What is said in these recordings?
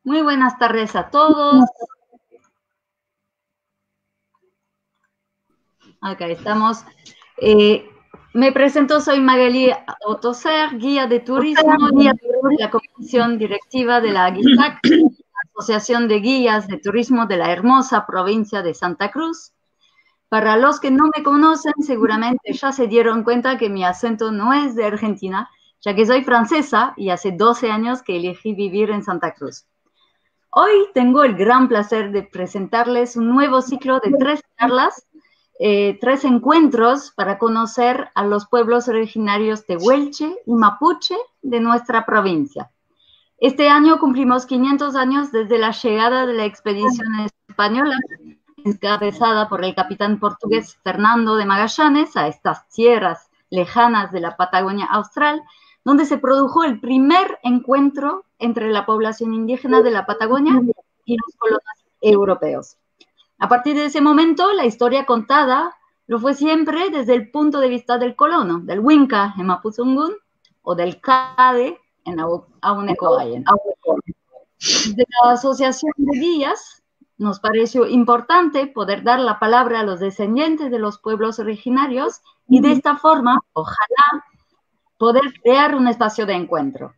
Muy buenas tardes a todos. Acá estamos. Me presento, soy Magali Otoser, guía de turismo de la Comisión Directiva de la AGUISAC, Asociación de Guías de Turismo de la hermosa provincia de Santa Cruz. Para los que no me conocen, seguramente ya se dieron cuenta que mi acento no es de Argentina, ya que soy francesa y hace 12 años que elegí vivir en Santa Cruz. Hoy tengo el gran placer de presentarles un nuevo ciclo de 3 charlas, 3 encuentros para conocer a los pueblos originarios tehuelche y mapuche de nuestra provincia. Este año cumplimos 500 años desde la llegada de la expedición española, encabezada por el capitán portugués Fernando de Magallanes a estas tierras lejanas de la Patagonia Austral, donde se produjo el primer encuentro entre la población indígena de la Patagonia y los colonos europeos. A partir de ese momento, la historia contada lo fue siempre desde el punto de vista del colono, del Winca en Mapuzungún o del Cade en Aunecoayen. Desde la Asociación de Guías nos pareció importante poder dar la palabra a los descendientes de los pueblos originarios y de esta forma, ojalá, poder crear un espacio de encuentro.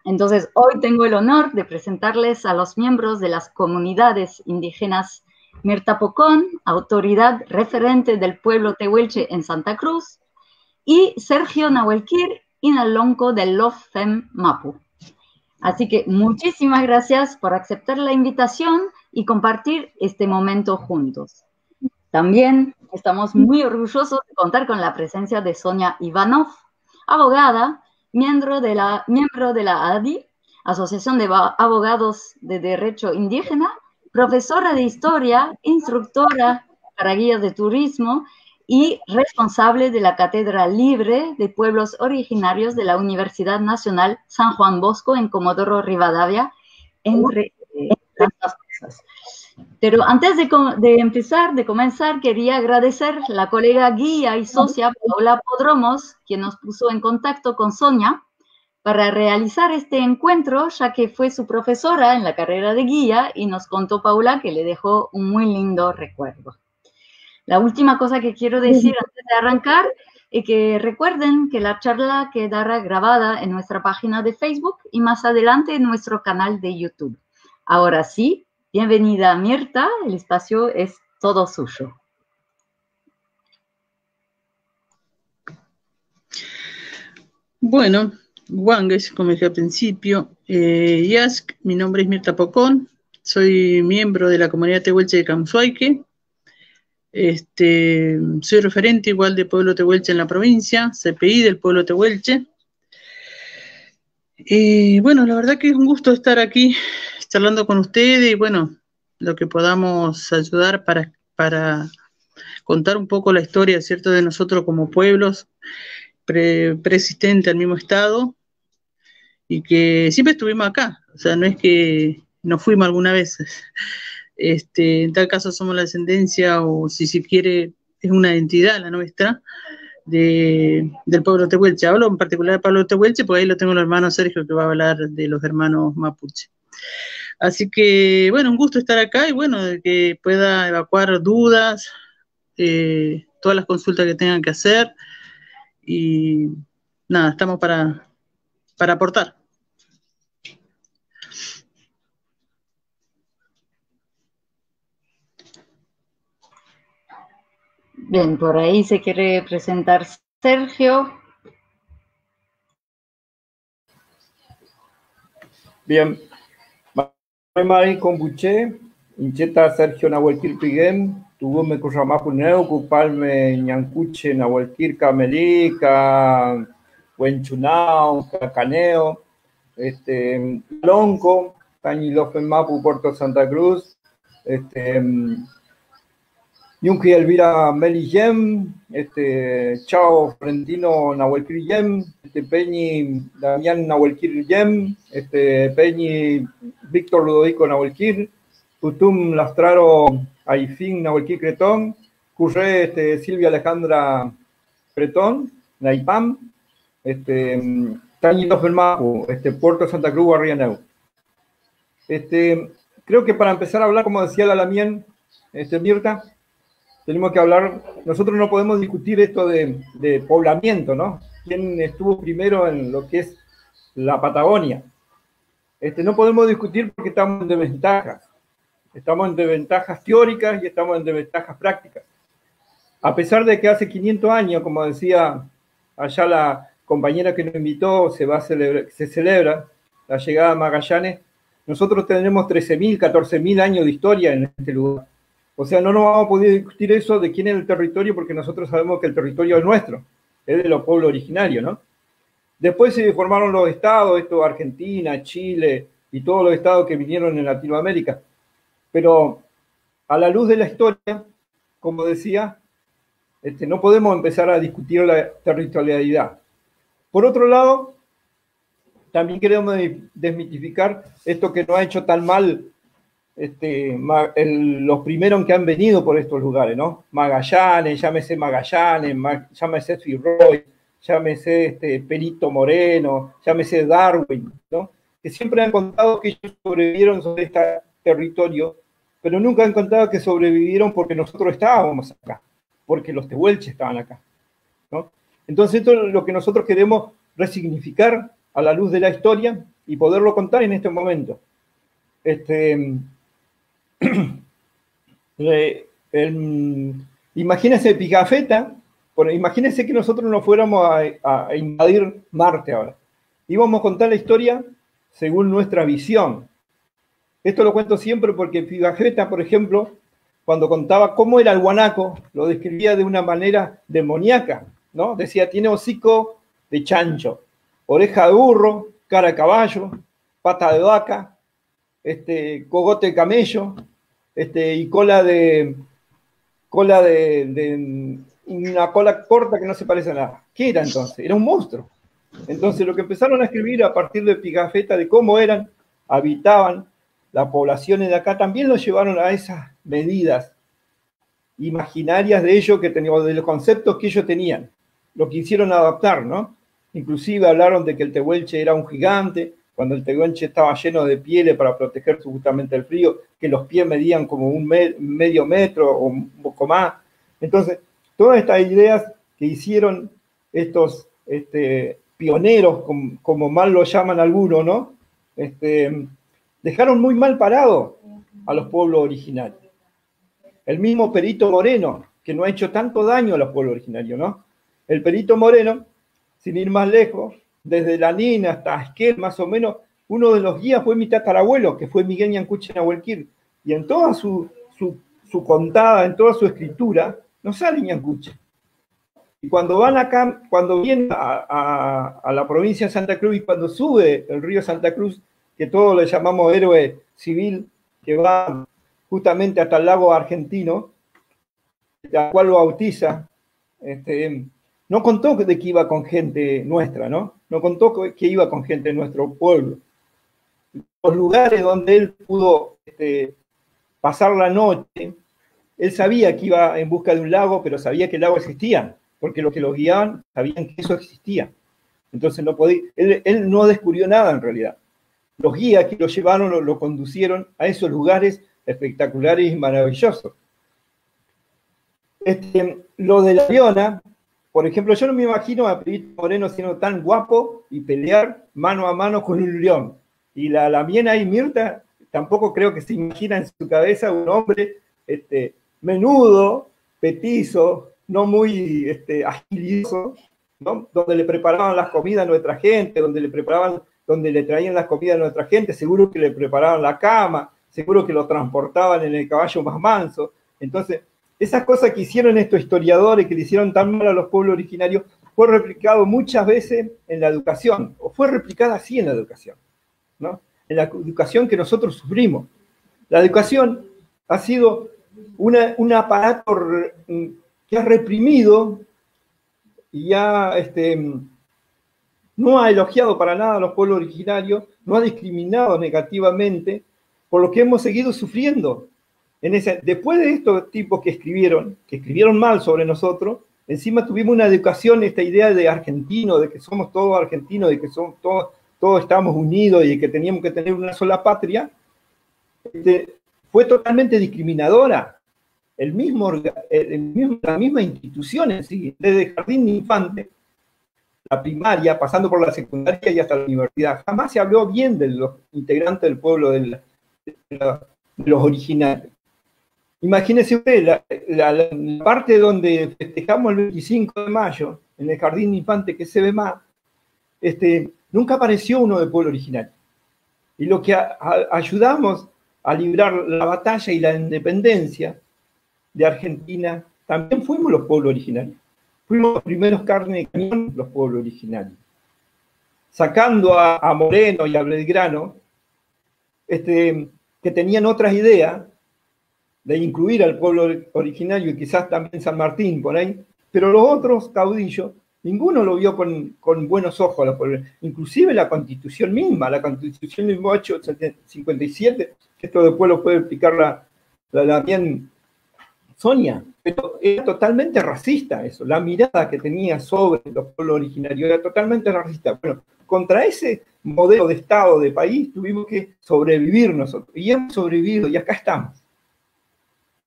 Entonces, hoy tengo el honor de presentarles a los miembros de las comunidades indígenas Mirta Pocón, autoridad referente del pueblo tehuelche en Santa Cruz, y Sergio Nahuelquir, inalonco del Lofem Mapu. Así que muchísimas gracias por aceptar la invitación y compartir este momento juntos. También estamos muy orgullosos de contar con la presencia de Sonia Ivanov, abogada, miembro de la ADI, Asociación de Abogados de Derecho Indígena, profesora de historia, instructora para guías de turismo y responsable de la Cátedra Libre de Pueblos Originarios de la Universidad Nacional San Juan Bosco en Comodoro Rivadavia, entre tantas cosas. Pero antes de comenzar, quería agradecer a la colega guía y socia Paula Podromos, quien nos puso en contacto con Sonia para realizar este encuentro, ya que fue su profesora en la carrera de guía y nos contó Paula que le dejó un muy lindo recuerdo. La última cosa que quiero decir antes de arrancar es que recuerden que la charla quedará grabada en nuestra página de Facebook y más adelante en nuestro canal de YouTube. Ahora sí, bienvenida Mirta, el espacio es todo suyo. Bueno, Wanges, como dije al principio, Yask, mi nombre es Mirta Pocón, soy miembro de la comunidad tehuelche de Camsuayque, soy referente igual de pueblo tehuelche en la provincia, CPI del pueblo tehuelche. Bueno, la verdad que es un gusto estar aquí charlando con ustedes y bueno, lo que podamos ayudar para contar un poco la historia, ¿cierto?, de nosotros como pueblos preexistentes al mismo estado y que siempre estuvimos acá, o sea, no es que nos fuimos alguna vez. En tal caso somos la descendencia o si se quiere es una identidad la nuestra del pueblo tehuelche. Hablo en particular del pueblo tehuelche porque ahí lo tengo el hermano Sergio que va a hablar de los hermanos mapuche. Así que bueno, un gusto estar acá y bueno, de que pueda evacuar dudas, todas las consultas que tengan que hacer y nada, estamos para aportar. Bien, por ahí se quiere presentar Sergio. Bien, Mari Kombuche, Incheta Sergio Nahuelquir Piguem, Tugume Kuramapuneu, Kupalme Ñancuche Nahuelquir Camelica, Huenchunao, Cacaneo, Lonco, Tañi Lofen Mapu, Puerto Santa Cruz, Yunji Elvira Melillem, Chao Florentino Nahuelquir Yem, Peñi Damián Nahuelquir Yem, Peñi Víctor Ludovico Nahuelquir, Tutum Lastraro Aifín Nahuelquir Cretón, Curré Silvia Alejandra Cretón, Naipam, Tañi Lofen Mapu, Puerto Santa Cruz, Barrianeu. Creo que para empezar a hablar, como decía la Lamien, Mirta, tenemos que hablar, nosotros no podemos discutir esto de poblamiento, ¿no? ¿Quién estuvo primero en lo que es la Patagonia? No podemos discutir porque estamos en desventajas. Estamos en desventajas teóricas y estamos en desventajas prácticas. A pesar de que hace 500 años, como decía allá la compañera que nos invitó, se celebra la llegada a Magallanes, nosotros tenemos 13.000, 14.000 años de historia en este lugar. O sea, no nos vamos a poder discutir eso de quién es el territorio porque nosotros sabemos que el territorio es nuestro, es de los pueblos originarios, ¿no? Después se formaron los estados, Argentina, Chile y todos los estados que vinieron en Latinoamérica. Pero a la luz de la historia, como decía, no podemos empezar a discutir la territorialidad. Por otro lado, también queremos desmitificar esto que no ha hecho tan mal los primeros que han venido por estos lugares, ¿no? Magallanes, llámese Fitzroy, llámese Perito Moreno, llámese Darwin, ¿no? Que siempre han contado que ellos sobrevivieron sobre este territorio, pero nunca han contado que sobrevivieron porque nosotros estábamos acá, porque los tehuelches estaban acá, ¿no? Entonces esto es lo que nosotros queremos resignificar a la luz de la historia y poderlo contar en este momento. Imagínense Pigafetta, imagínense que nosotros nos fuéramos a invadir Marte ahora. Íbamos a contar la historia según nuestra visión. Esto lo cuento siempre porque Pigafetta, por ejemplo, cuando contaba cómo era el guanaco, lo describía de una manera demoníaca, ¿no? Decía, tiene hocico de chancho, oreja de burro, cara de caballo, pata de vaca, cogote de camello, y una cola corta que no se parece a nada. ¿Qué era entonces? Era un monstruo. Entonces lo que empezaron a escribir a partir de Pigafetta de cómo habitaban las poblaciones de acá, también los llevaron a esas medidas imaginarias de ellos, de los conceptos que ellos tenían. Lo quisieron adaptar, ¿no? Inclusive hablaron de que el tehuelche era un gigante, cuando el tehuelche estaba lleno de pieles para protegerse justamente del frío, que los pies medían como medio metro o un poco más. Entonces, todas estas ideas que hicieron estos pioneros, como mal lo llaman algunos, ¿no? Dejaron muy mal parado a los pueblos originarios. El mismo Perito Moreno, que no ha hecho tanto daño a los pueblos originarios, ¿no? El Perito Moreno, sin ir más lejos, desde Lanín hasta Esquel, más o menos, uno de los guías fue mi tatarabuelo, que fue Miguel Ñancuche Nahuelquir, y en toda su contada, en toda su escritura, no sale Ñancuche. Y cuando van acá, cuando vienen a la provincia de Santa Cruz y cuando sube el río Santa Cruz, que todos le llamamos héroe civil, que va justamente hasta el lago argentino, la cual lo bautiza, no contó de que iba con gente nuestra, ¿no? No contó que iba con gente de nuestro pueblo. Los lugares donde él pudo pasar la noche, él sabía que iba en busca de un lago, pero sabía que el lago existía, porque los que los guiaban sabían que eso existía. Entonces no podía, él no descubrió nada en realidad. Los guías que lo llevaron, lo conducieron a esos lugares espectaculares y maravillosos. Lo de la Leona, por ejemplo, yo no me imagino a Perito Moreno siendo tan guapo y pelear mano a mano con un león. Y la Lamien ahí, Mirta, tampoco creo que se imagina en su cabeza un hombre menudo, petizo, no muy agilioso, ¿no? Donde le preparaban las comidas a nuestra gente, donde le traían las comidas a nuestra gente, seguro que le preparaban la cama, seguro que lo transportaban en el caballo más manso. Entonces, esas cosas que hicieron estos historiadores, que le hicieron tan mal a los pueblos originarios, fue replicado muchas veces en la educación, o fue replicada así en la educación, ¿no? En la educación que nosotros sufrimos. La educación ha sido un aparato que ha reprimido y no ha elogiado para nada a los pueblos originarios, no ha discriminado negativamente, por lo que hemos seguido sufriendo. Después de estos tipos que escribieron mal sobre nosotros, encima tuvimos una educación, esta idea de argentino, de que somos todos argentinos, de que todos estamos unidos y de que teníamos que tener una sola patria, fue totalmente discriminadora. La misma institución en sí, desde el jardín de infante, la primaria, pasando por la secundaria y hasta la universidad, jamás se habló bien de los integrantes del pueblo, de los originarios. Imagínense usted, la parte donde festejamos el 25 de mayo, en el jardín de infante que se ve más, nunca apareció uno del pueblo originario. Y lo que ayudamos a librar la batalla y la independencia de Argentina, también fuimos los pueblos originarios. Fuimos los primeros carne de cañón, los pueblos originarios. Sacando a Moreno y a Belgrano, que tenían otras ideas de incluir al pueblo originario y quizás también San Martín por ahí, pero los otros caudillos, ninguno lo vio con buenos ojos. Inclusive la Constitución misma, la Constitución de 1857, esto después lo puede explicar la bien Sonia, pero era totalmente racista eso, la mirada que tenía sobre los pueblos originarios era totalmente racista. Bueno, contra ese modelo de Estado, de país, tuvimos que sobrevivir nosotros, y hemos sobrevivido, y acá estamos.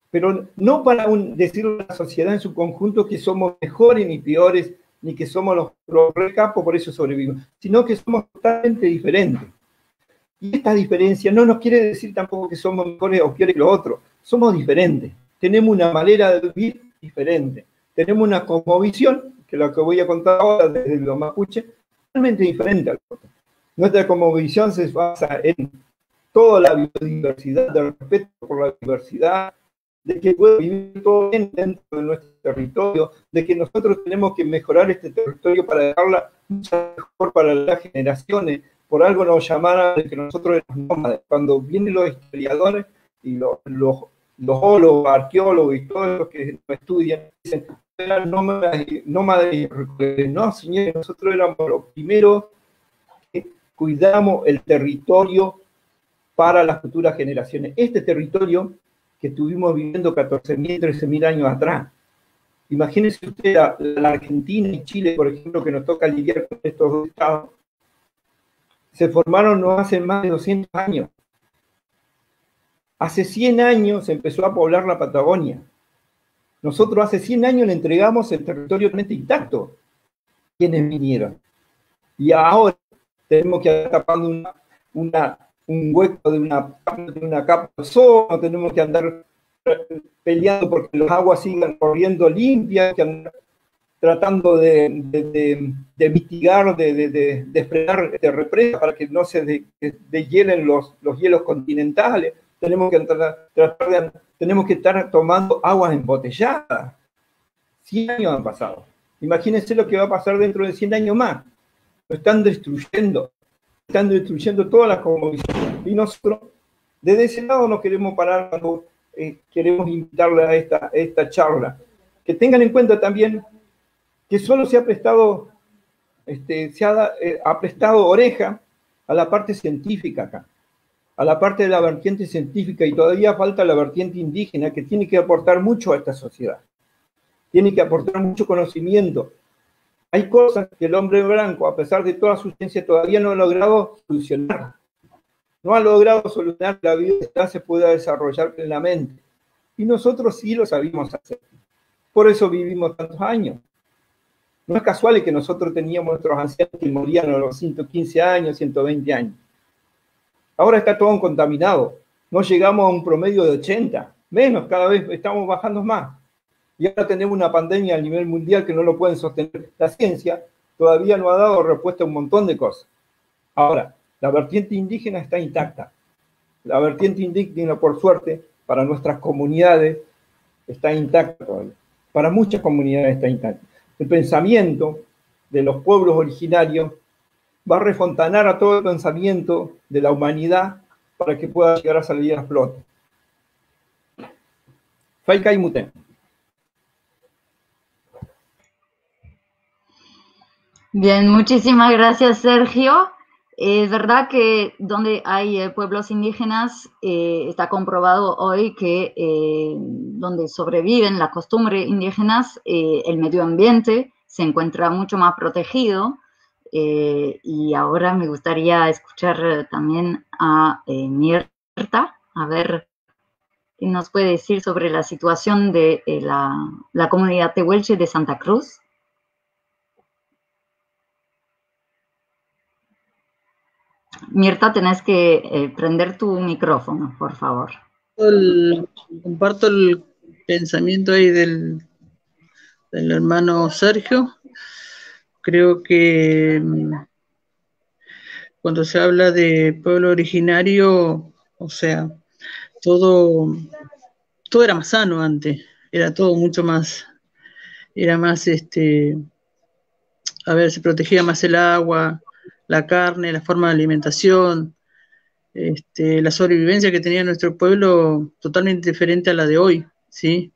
Pero no para decirle a la sociedad en su conjunto que somos mejores ni peores, ni que somos los recapos, por eso sobrevivimos, sino que somos totalmente diferentes. Y esta diferencia no nos quiere decir tampoco que somos mejores o peores que los otros, somos diferentes. Tenemos una manera de vivir diferente. Tenemos una cosmovisión, que es lo que voy a contar ahora desde los mapuches, totalmente diferente al otro. Nuestra cosmovisión se basa en toda la biodiversidad, del respeto por la diversidad, de que puede vivir todo bien dentro de nuestro territorio, de que nosotros tenemos que mejorar este territorio para dejarla mucho mejor para las generaciones. Por algo nos llamaron de que nosotros éramos nómades. Cuando vienen los historiadores y los zoólogos, arqueólogos y todos los que nos estudian, dicen, eran nómadas y recolectores. No, señores, nosotros éramos los primeros que cuidamos el territorio para las futuras generaciones. Este territorio que estuvimos viviendo 14.000, 13.000 años atrás. Imagínense usted la Argentina y Chile, por ejemplo, que nos toca lidiar con estos dos estados. Se formaron no hace más de 200 años. Hace 100 años se empezó a poblar la Patagonia. Nosotros hace 100 años le entregamos el territorio totalmente intacto. ¿Quiénes vinieron? Y ahora tenemos que ir tapando un hueco de una capa de ozono, tenemos que andar peleando porque las aguas sigan corriendo limpias, que andar tratando de mitigar, de frenar represas para que no se deshielen los hielos continentales. Tenemos que estar tomando aguas embotelladas. 100 años han pasado. Imagínense lo que va a pasar dentro de 100 años más. Lo están destruyendo todas las cosmovisiones. Y nosotros, desde ese lado, nos queremos parar cuando queremos invitarle a esta charla. Que tengan en cuenta también que solo se ha prestado, ha prestado oreja a la parte científica acá, a la parte de la vertiente científica, y todavía falta la vertiente indígena, que tiene que aportar mucho a esta sociedad. Tiene que aportar mucho conocimiento. Hay cosas que el hombre blanco, a pesar de toda su ciencia, todavía no ha logrado solucionar. No ha logrado solucionar que la vida se pueda desarrollar plenamente. Y nosotros sí lo sabíamos hacer. Por eso vivimos tantos años. No es casual que nosotros teníamos nuestros ancianos que morían a los 115 años, 120 años. Ahora está todo contaminado. No llegamos a un promedio de 80. Menos, cada vez estamos bajando más. Y ahora tenemos una pandemia a nivel mundial que no lo pueden sostener. La ciencia todavía no ha dado respuesta a un montón de cosas. Ahora, la vertiente indígena está intacta. La vertiente indígena, por suerte, para nuestras comunidades, está intacta todavía. Para muchas comunidades está intacta. El pensamiento de los pueblos originarios va a refontanar a todo el pensamiento de la humanidad para que pueda llegar a salir a flote. Faika y Muten. Bien, muchísimas gracias, Sergio. Es verdad que donde hay pueblos indígenas está comprobado hoy que donde sobreviven las costumbres indígenas, el medio ambiente se encuentra mucho más protegido. Y ahora me gustaría escuchar también a Mirta A ver, ¿qué nos puede decir sobre la situación de la comunidad tehuelche de Santa Cruz? Mirta, tenés que prender tu micrófono, por favor. Comparto el pensamiento ahí del hermano Sergio. Creo que cuando se habla de pueblo originario, o sea, todo era más sano antes, era todo mucho más, era más, a ver, se protegía más el agua, la carne, la forma de alimentación, la sobrevivencia que tenía nuestro pueblo totalmente diferente a la de hoy, ¿sí?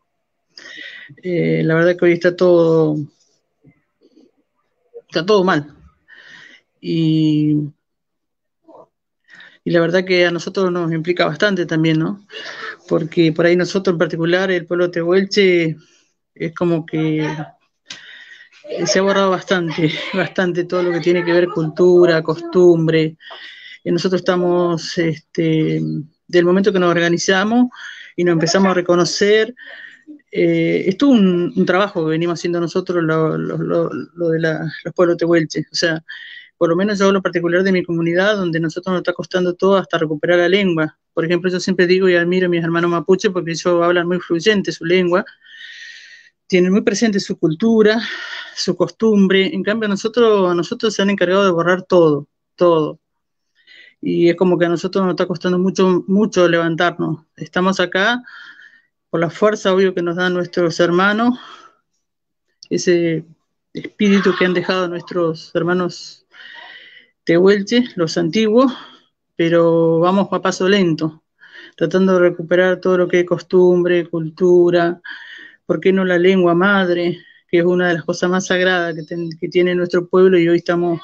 La verdad que hoy está todo mal. Y la verdad que a nosotros nos implica bastante también, ¿no? Porque por ahí nosotros en particular, el pueblo tehuelche, es como que se ha borrado bastante todo lo que tiene que ver cultura, costumbre. Y nosotros estamos, del momento que nos organizamos y nos empezamos a reconocer, es todo un trabajo que venimos haciendo nosotros, lo de los pueblos tehuelches. O sea, por lo menos yo hablo en particular de mi comunidad, donde a nosotros nos está costando todo hasta recuperar la lengua. Por ejemplo, yo siempre digo y admiro a mis hermanos mapuche porque ellos hablan muy fluyente su lengua, tienen muy presente su cultura, su costumbre. En cambio, a nosotros se han encargado de borrar todo. Y es como que a nosotros nos está costando mucho levantarnos. Estamos acá por la fuerza, obvio, que nos dan nuestros hermanos, ese espíritu que han dejado nuestros hermanos tehuelches, los antiguos, pero vamos a paso lento, tratando de recuperar todo lo que es costumbre, cultura, ¿por qué no la lengua madre? Que es una de las cosas más sagradas que tiene nuestro pueblo, y hoy estamos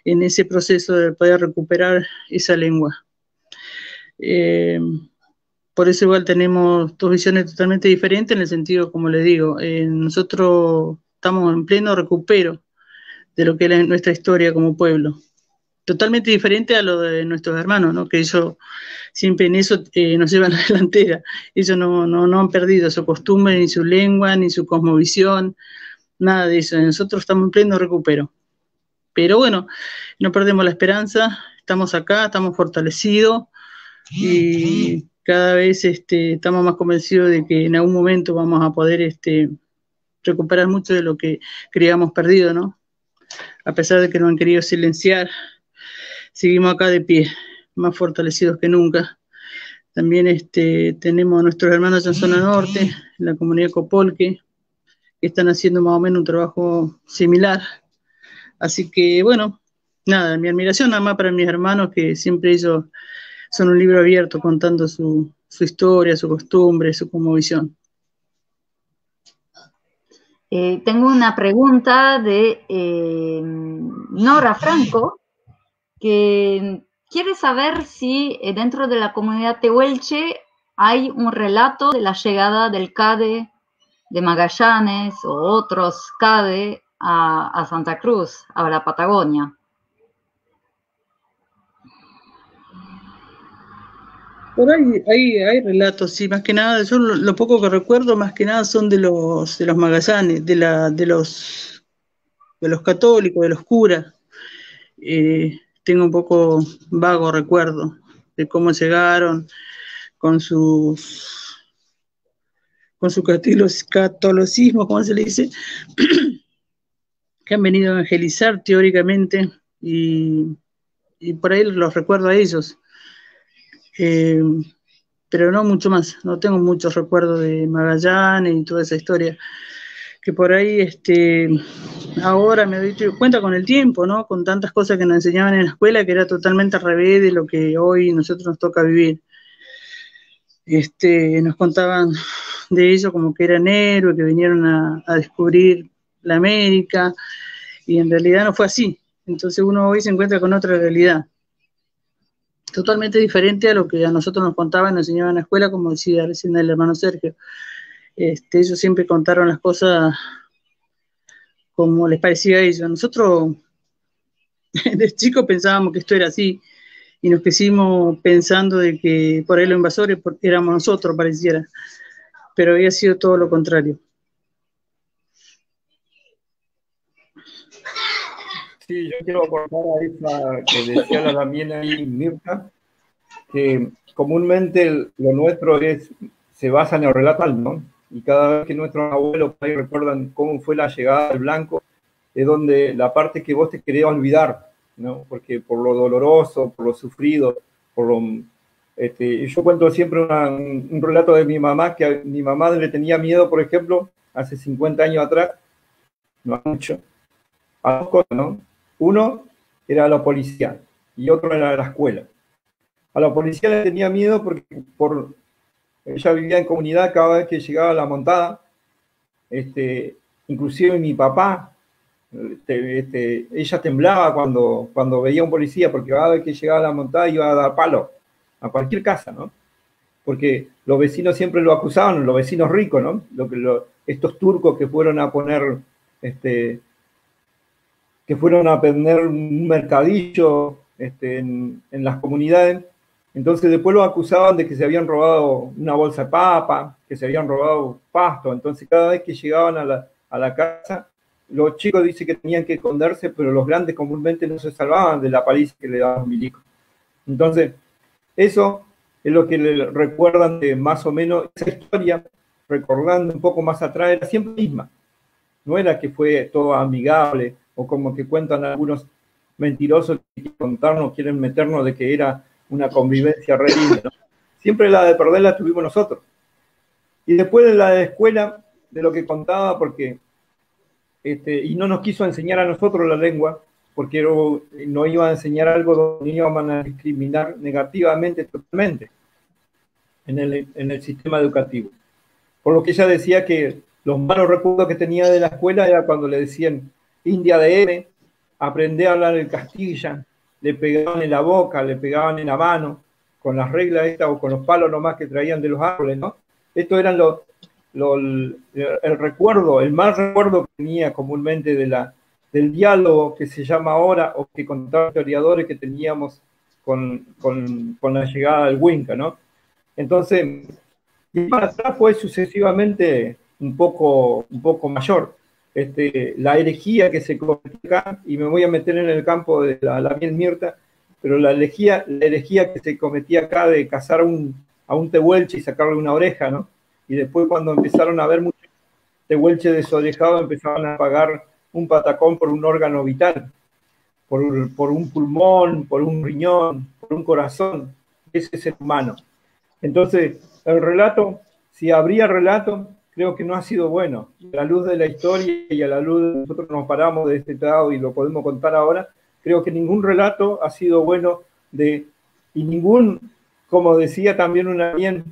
en ese proceso de poder recuperar esa lengua. Por eso igual tenemos dos visiones totalmente diferentes en el sentido, como les digo, nosotros estamos en pleno recupero de lo que es nuestra historia como pueblo. Totalmente diferente a lo de nuestros hermanos, ¿no? Que ellos siempre en eso nos llevan a la delantera. Ellos no han perdido su costumbre, ni su lengua, ni su cosmovisión, nada de eso. Nosotros estamos en pleno recupero. Pero bueno, no perdemos la esperanza, estamos acá, estamos fortalecidos y cada vez estamos más convencidos de que en algún momento vamos a poder recuperar mucho de lo que creíamos perdido, ¿no? A pesar de que nos han querido silenciar, seguimos acá de pie, más fortalecidos que nunca. También tenemos a nuestros hermanos en zona norte, en la comunidad Copolque, que están haciendo más o menos un trabajo similar. Así que, bueno, nada, mi admiración nada más para mis hermanos, que siempre ellos son un libro abierto contando su historia, su costumbre, su cosmovisión. Tengo una pregunta de Nora Franco, que quiere saber si dentro de la comunidad tehuelche hay un relato de la llegada del CADE de Magallanes o otros CADE a Santa Cruz, a la Patagonia. Por ahí hay relatos, sí, más que nada, yo lo poco que recuerdo más que nada son de los Magallanes, de los católicos, de los curas. Tengo un poco vago recuerdo de cómo llegaron con su catolicismo, ¿cómo se le dice? Que han venido a evangelizar teóricamente, y por ahí los recuerdo a ellos. Pero no mucho más, no tengo muchos recuerdos de Magallanes y toda esa historia, que por ahí ahora me doy cuenta con el tiempo, ¿no? Con tantas cosas que nos enseñaban en la escuela, que era totalmente al revés de lo que hoy nosotros nos toca vivir. Nos contaban de ellos como que eran héroes, que vinieron a descubrir la América, y en realidad no fue así. Entonces uno hoy se encuentra con otra realidad, totalmente diferente a lo que a nosotros nos contaban y nos enseñaban en la escuela, como decía recién el hermano Sergio. Ellos siempre contaron las cosas como les parecía a ellos. Nosotros de chicos pensábamos que esto era así, y nos quisimos pensando de que por ahí los invasores éramos nosotros, pareciera, pero había sido todo lo contrario. Sí, yo quiero aportar a esa que decía la también ahí Mirta, que comúnmente lo nuestro se basa en el relato, ¿no? Y cada vez que nuestros abuelos por ahí recuerdan cómo fue la llegada del blanco, es donde la parte que vos te querés olvidar, ¿no? Porque por lo doloroso, por lo sufrido, por lo... yo cuento siempre un relato de mi mamá, que a mi mamá le tenía miedo, por ejemplo, hace 50 años atrás, no mucho, a dos cosas, ¿no? Uno era la policía y otro era la escuela. A la policía le tenía miedo porque ella vivía en comunidad cada vez que llegaba a la montada. Inclusive mi papá, ella temblaba cuando veía a un policía, porque cada vez que llegaba a la montada iba a dar palo a cualquier casa, ¿no? Porque los vecinos siempre lo acusaban, los vecinos ricos, ¿no? Estos turcos que fueron a poner un mercadillo en las comunidades. Entonces después los acusaban de que se habían robado una bolsa de papa, que se habían robado pasto. Entonces cada vez que llegaban a la casa, los chicos dicen que tenían que esconderse, pero los grandes comúnmente no se salvaban de la paliza que le daban los milicos. Entonces, eso es lo que le recuerdan de más o menos esa historia, recordando un poco más atrás, era siempre misma. No era que fue todo amigable, o como que cuentan algunos mentirosos que quieren contarnos, quieren meternos de que era una convivencia re linda, ¿no? Siempre la de perder la tuvimos nosotros. Y después de la de escuela, de lo que contaba, porque y no nos quiso enseñar a nosotros la lengua, porque no iba a enseñar algo donde iban a discriminar negativamente totalmente en el sistema educativo. Por lo que ella decía que los malos recuerdos que tenía de la escuela era cuando le decían India de M, aprendí a hablar el Castilla, le pegaban en la boca, le pegaban en la mano, con las reglas estas o con los palos nomás que traían de los árboles, ¿no? Esto eran el recuerdo, el mal recuerdo que tenía comúnmente del diálogo que se llama ahora, o que contaban historiadores que teníamos con la llegada del Winca, ¿no? Entonces, y para atrás fue sucesivamente un poco mayor. La herejía que se cometió acá, y me voy a meter en el campo de la bien Mirta, pero la herejía que se cometía acá de cazar a un tehuelche y sacarle una oreja, ¿no? Y después cuando empezaron a ver muchos tehuelches desorejados, empezaban a pagar un patacón por un órgano vital, por un pulmón, por un riñón, por un corazón. Ese es el humano. Entonces, el relato, si habría relato, creo que no ha sido bueno. A la luz de la historia y a la luz de nosotros nos paramos de este lado y lo podemos contar ahora, creo que ningún relato ha sido bueno y ningún, como decía también una bien,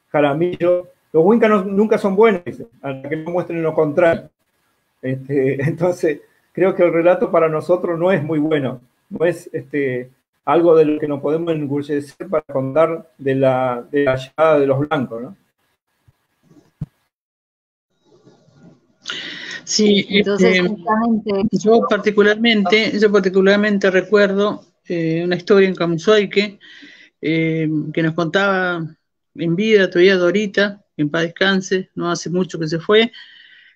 Jaramillo, los Wincas nunca son buenos, hasta que no muestren lo contrario. Entonces, creo que el relato para nosotros no es muy bueno, no es algo de lo que nos podemos enorgullecer para contar de la llegada de los blancos, ¿no? Sí, entonces yo particularmente recuerdo una historia en Camusuayque que nos contaba en vida todavía Dorita, en paz descanse, no hace mucho que se fue,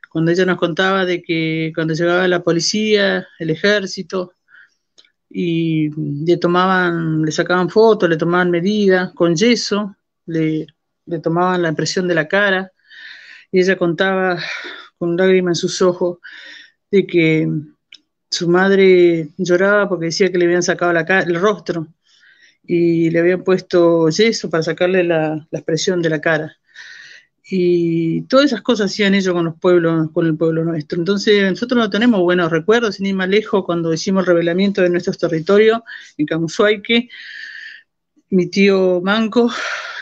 cuando ella nos contaba de que cuando llegaba la policía, el ejército, y le sacaban fotos, le tomaban medidas con yeso, le tomaban la impresión de la cara, y ella contaba con lágrimas en sus ojos de que su madre lloraba porque decía que le habían sacado el rostro y le habían puesto yeso para sacarle la expresión de la cara. Y todas esas cosas hacían ellos con el pueblo nuestro. Entonces nosotros no tenemos buenos recuerdos, sin ir más lejos, cuando hicimos el revelamiento de nuestros territorios en Camusuayque, mi tío Manco,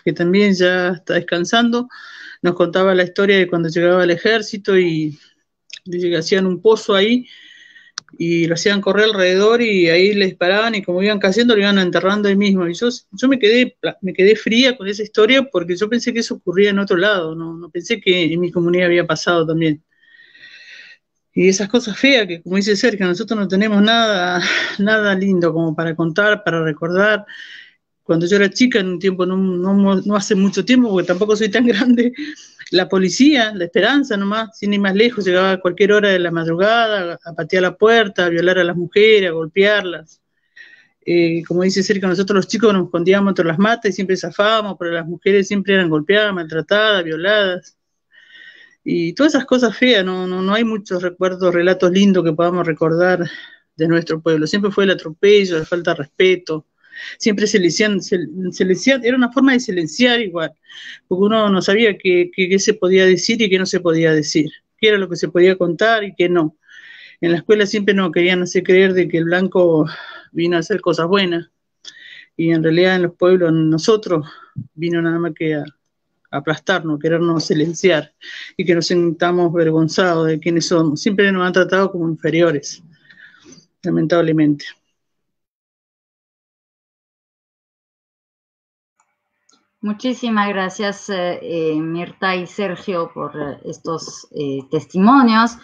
que también ya está descansando, nos contaba la historia de cuando llegaba el ejército y hacían un pozo ahí y lo hacían correr alrededor y ahí le disparaban y como iban cayendo lo iban enterrando ahí mismo. Y yo me quedé fría con esa historia porque yo pensé que eso ocurría en otro lado, no pensé que en mi comunidad había pasado también. Y esas cosas feas que, como dice Sergio, nosotros no tenemos nada, nada lindo como para contar, para recordar. Cuando yo era chica, en un tiempo, no hace mucho tiempo, porque tampoco soy tan grande, la policía, la Esperanza nomás, sin ir más lejos, llegaba a cualquier hora de la madrugada a patear la puerta, a violar a las mujeres, a golpearlas. Como dice Sergio, nosotros los chicos nos escondíamos entre las matas y siempre zafábamos, pero las mujeres siempre eran golpeadas, maltratadas, violadas. Y todas esas cosas feas, no hay muchos recuerdos, relatos lindos que podamos recordar de nuestro pueblo. Siempre fue el atropello, la falta de respeto. Siempre era una forma de silenciar igual, porque uno no sabía qué se podía decir y qué no se podía decir, qué era lo que se podía contar y qué no. En la escuela siempre nos querían hacer creer de que el blanco vino a hacer cosas buenas, y en realidad en los pueblos, nosotros, vino nada más que a aplastarnos, querernos silenciar, y que nos sintamos avergonzados de quiénes somos. Siempre nos han tratado como inferiores, lamentablemente. Muchísimas gracias, Mirta y Sergio, por estos testimonios.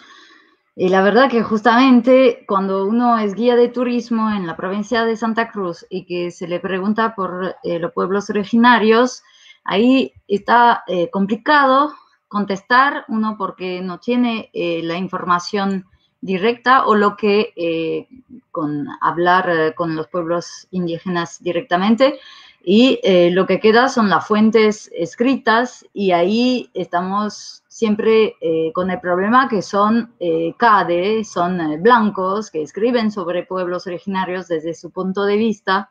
Y la verdad que justamente cuando uno es guía de turismo en la provincia de Santa Cruz y que se le pregunta por los pueblos originarios, ahí está complicado contestar, uno porque no tiene la información directa, o lo que con hablar con los pueblos indígenas directamente, y lo que queda son las fuentes escritas, y ahí estamos siempre con el problema que son CADE, son blancos que escriben sobre pueblos originarios desde su punto de vista,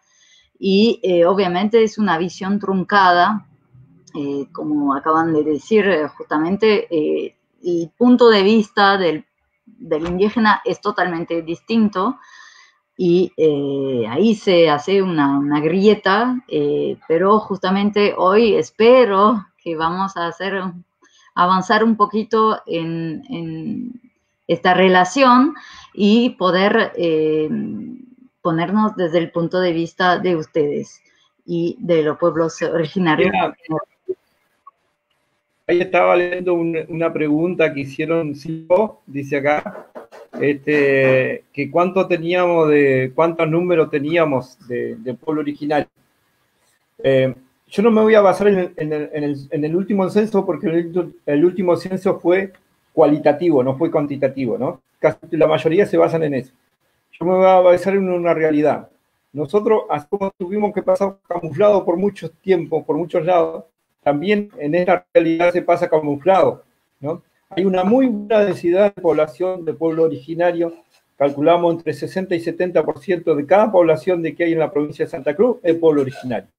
y obviamente es una visión truncada, como acaban de decir, justamente el punto de vista del indígena es totalmente distinto, y ahí se hace una grieta, pero justamente hoy espero que vamos a avanzar un poquito en esta relación y poder ponernos desde el punto de vista de ustedes y de los pueblos originarios. Ahí estaba leyendo una pregunta que hicieron, dice acá, que cuántos números teníamos de pueblo originario. Yo no me voy a basar en el último censo, porque el último censo fue cualitativo, no fue cuantitativo, ¿no? Casi la mayoría se basan en eso. Yo me voy a basar en una realidad. Nosotros, así como tuvimos que pasar camuflado por mucho tiempo, por muchos lados, también en esta realidad se pasa camuflado, ¿no? Hay una muy buena densidad de población de pueblo originario. Calculamos entre 60 y 70% de cada población que hay en la provincia de Santa Cruz es pueblo originario.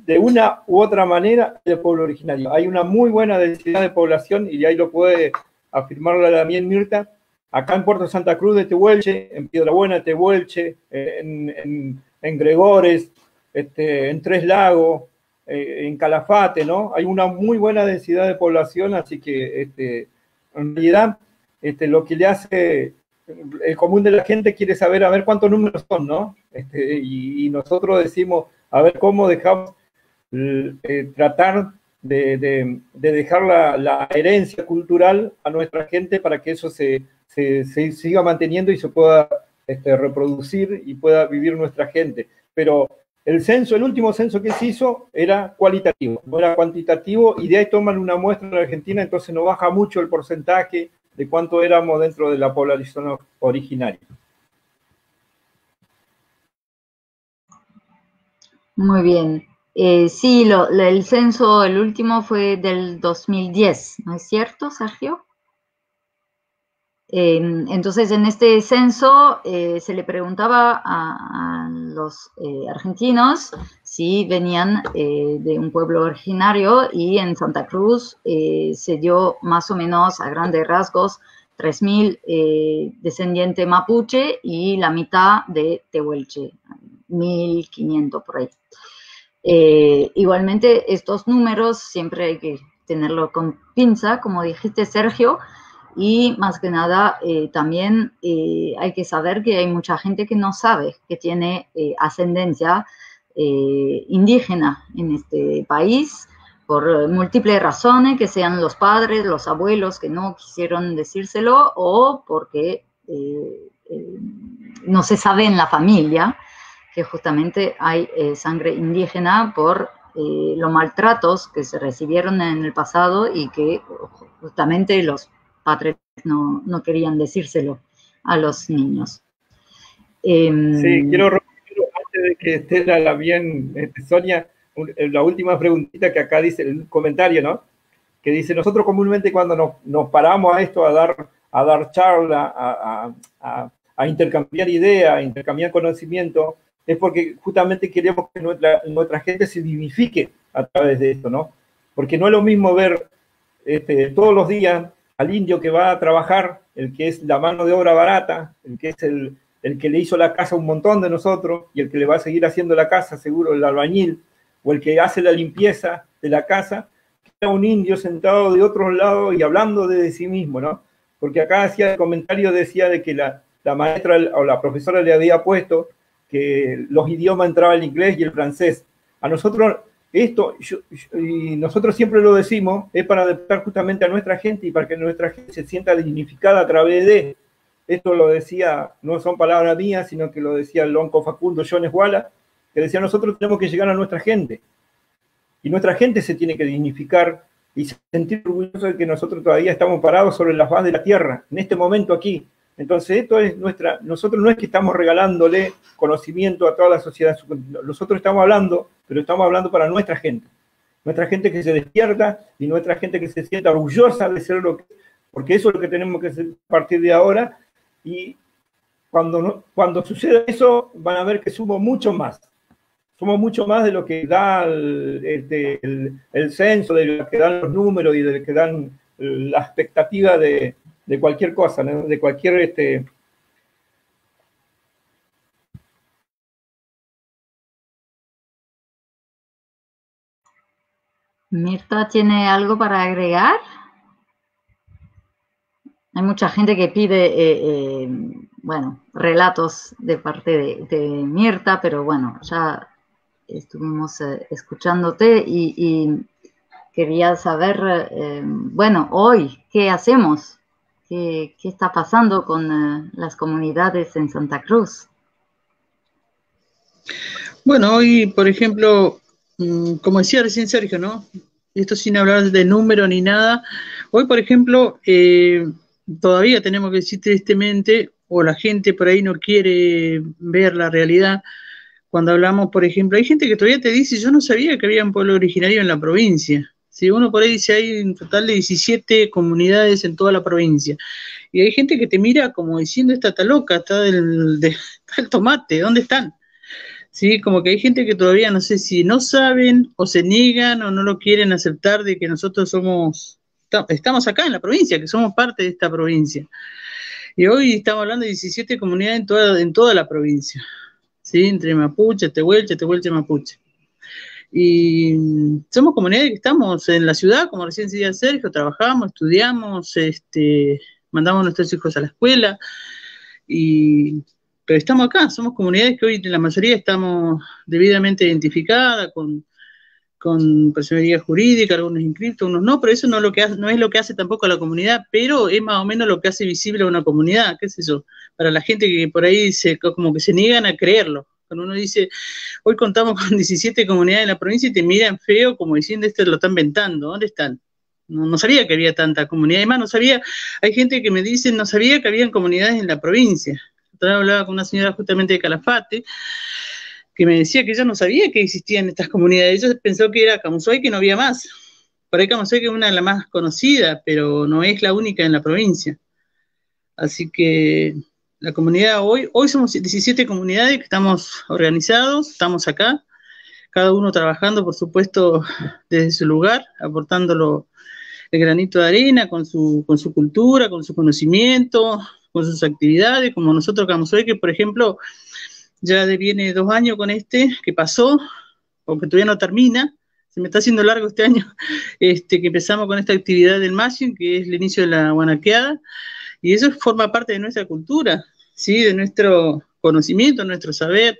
De una u otra manera es pueblo originario. Hay una muy buena densidad de población, y ahí lo puede afirmar también Mirta. Acá en Puerto Santa Cruz de Tehuelche, en Piedrabuena, Tehuelche, en Gregores, en Tres Lagos, en Calafate, ¿no? Hay una muy buena densidad de población, así que en realidad lo que le hace el común de la gente quiere saber a ver cuántos números son, ¿no? Y nosotros decimos, a ver cómo dejamos tratar de dejar la herencia cultural a nuestra gente para que eso se siga manteniendo y se pueda reproducir y pueda vivir nuestra gente. Pero el último censo que se hizo era cualitativo, no era cuantitativo, y de ahí toman una muestra en la Argentina, entonces no baja mucho el porcentaje de cuánto éramos dentro de la población originaria. Muy bien. Sí, el censo, el último fue del 2010, ¿no es cierto, Sergio? Entonces, en este censo se le preguntaba a los argentinos si venían de un pueblo originario, y en Santa Cruz se dio más o menos a grandes rasgos 3.000 descendientes mapuche y la mitad de tehuelche, 1.500 por ahí. Igualmente, estos números siempre hay que tenerlo con pinza, como dijiste, Sergio. Y más que nada, también hay que saber que hay mucha gente que no sabe que tiene ascendencia indígena en este país, por múltiples razones, que sean los padres, los abuelos que no quisieron decírselo, o porque no se sabe en la familia que justamente hay sangre indígena por los maltratos que se recibieron en el pasado y que justamente los padres no querían decírselo a los niños. Sí, quiero repetir antes de que esté la bien, Sonia, la última preguntita que acá dice, el comentario, ¿no? Que dice, nosotros comúnmente cuando nos paramos a esto, a dar charla, a intercambiar ideas, a intercambiar conocimiento, es porque justamente queremos que nuestra gente se dignifique a través de esto, ¿no? Porque no es lo mismo ver todos los días al indio que va a trabajar, el que es la mano de obra barata, el que es el que le hizo la casa a un montón de nosotros y el que le va a seguir haciendo la casa, seguro, el albañil, o el que hace la limpieza de la casa, que era un indio sentado de otro lado y hablando de sí mismo, ¿no? Porque acá hacía el comentario, decía de que la maestra o la profesora le había puesto que los idiomas entraban el inglés y el francés. A nosotros, y nosotros siempre lo decimos, es para adaptar justamente a nuestra gente y para que nuestra gente se sienta dignificada a través de. Esto lo decía, no son palabras mías, sino que lo decía el lonco Facundo Jones Walla, que decía, nosotros tenemos que llegar a nuestra gente. Y nuestra gente se tiene que dignificar y sentir orgulloso de que nosotros todavía estamos parados sobre la faz de la tierra, en este momento aquí. Entonces, esto es nosotros no es que estamos regalándole conocimiento a toda la sociedad, nosotros estamos hablando, pero estamos hablando para nuestra gente que se despierta y nuestra gente que se sienta orgullosa de ser lo que, porque eso es lo que tenemos que hacer a partir de ahora, y cuando suceda eso, van a ver que somos mucho más de lo que da el censo, de lo que dan los números y de lo que dan la expectativa de cualquier cosa, ¿no? De cualquier ¿Mirta tiene algo para agregar? Hay mucha gente que pide, bueno, relatos de parte de Mirta, pero bueno, ya estuvimos escuchándote y quería saber, bueno, hoy, ¿qué hacemos? ¿Qué está pasando con las comunidades en Santa Cruz? Bueno, hoy, por ejemplo, como decía recién Sergio, ¿no? Esto sin hablar de número ni nada. Hoy, por ejemplo, todavía tenemos que decir tristemente, o la gente por ahí no quiere ver la realidad. Cuando hablamos, por ejemplo, hay gente que todavía te dice, yo no sabía que había un pueblo originario en la provincia. Si uno por ahí dice, hay un total de 17 comunidades en toda la provincia. Y hay gente que te mira como diciendo, esta está loca, está el tomate, ¿dónde están? Sí, como que hay gente que todavía no sé si no saben o se niegan o no lo quieren aceptar de que nosotros estamos acá en la provincia, que somos parte de esta provincia. Y hoy estamos hablando de 17 comunidades en toda la provincia, ¿sí? Entre Mapuche, Tehuelche, Mapuche. Y somos comunidades que estamos en la ciudad, como recién decía Sergio, trabajamos, estudiamos, mandamos a nuestros hijos a la escuela, pero estamos acá, somos comunidades que hoy la mayoría estamos debidamente identificadas con personalidad jurídica, algunos inscritos, unos no, pero eso no es lo que hace tampoco a la comunidad, pero es más o menos lo que hace visible a una comunidad, qué sé yo, para la gente que por ahí como que se niegan a creerlo. Cuando uno dice, hoy contamos con 17 comunidades en la provincia y te miran feo como diciendo, lo están inventando, ¿dónde están? No sabía que había tanta comunidad, además no sabía, hay gente que me dice, no sabía que habían comunidades en la provincia. Otra vez hablaba con una señora justamente de Calafate, que me decía que ella no sabía que existían estas comunidades, ella pensó que era Camusoy, que no había más. Por ahí Camusoy que es una de las más conocidas, pero no es la única en la provincia. Así que la comunidad hoy somos 17 comunidades que estamos organizados, estamos acá, cada uno trabajando, por supuesto, desde su lugar, aportándolo el granito de arena con su cultura, con su conocimiento, con sus actividades, como nosotros Camusoy, que por ejemplo ya viene 2 años con que pasó, o que todavía no termina, se me está haciendo largo este año, que empezamos con esta actividad del matching, que es el inicio de la guanaqueada, y eso forma parte de nuestra cultura, ¿sí? De nuestro conocimiento, nuestro saber,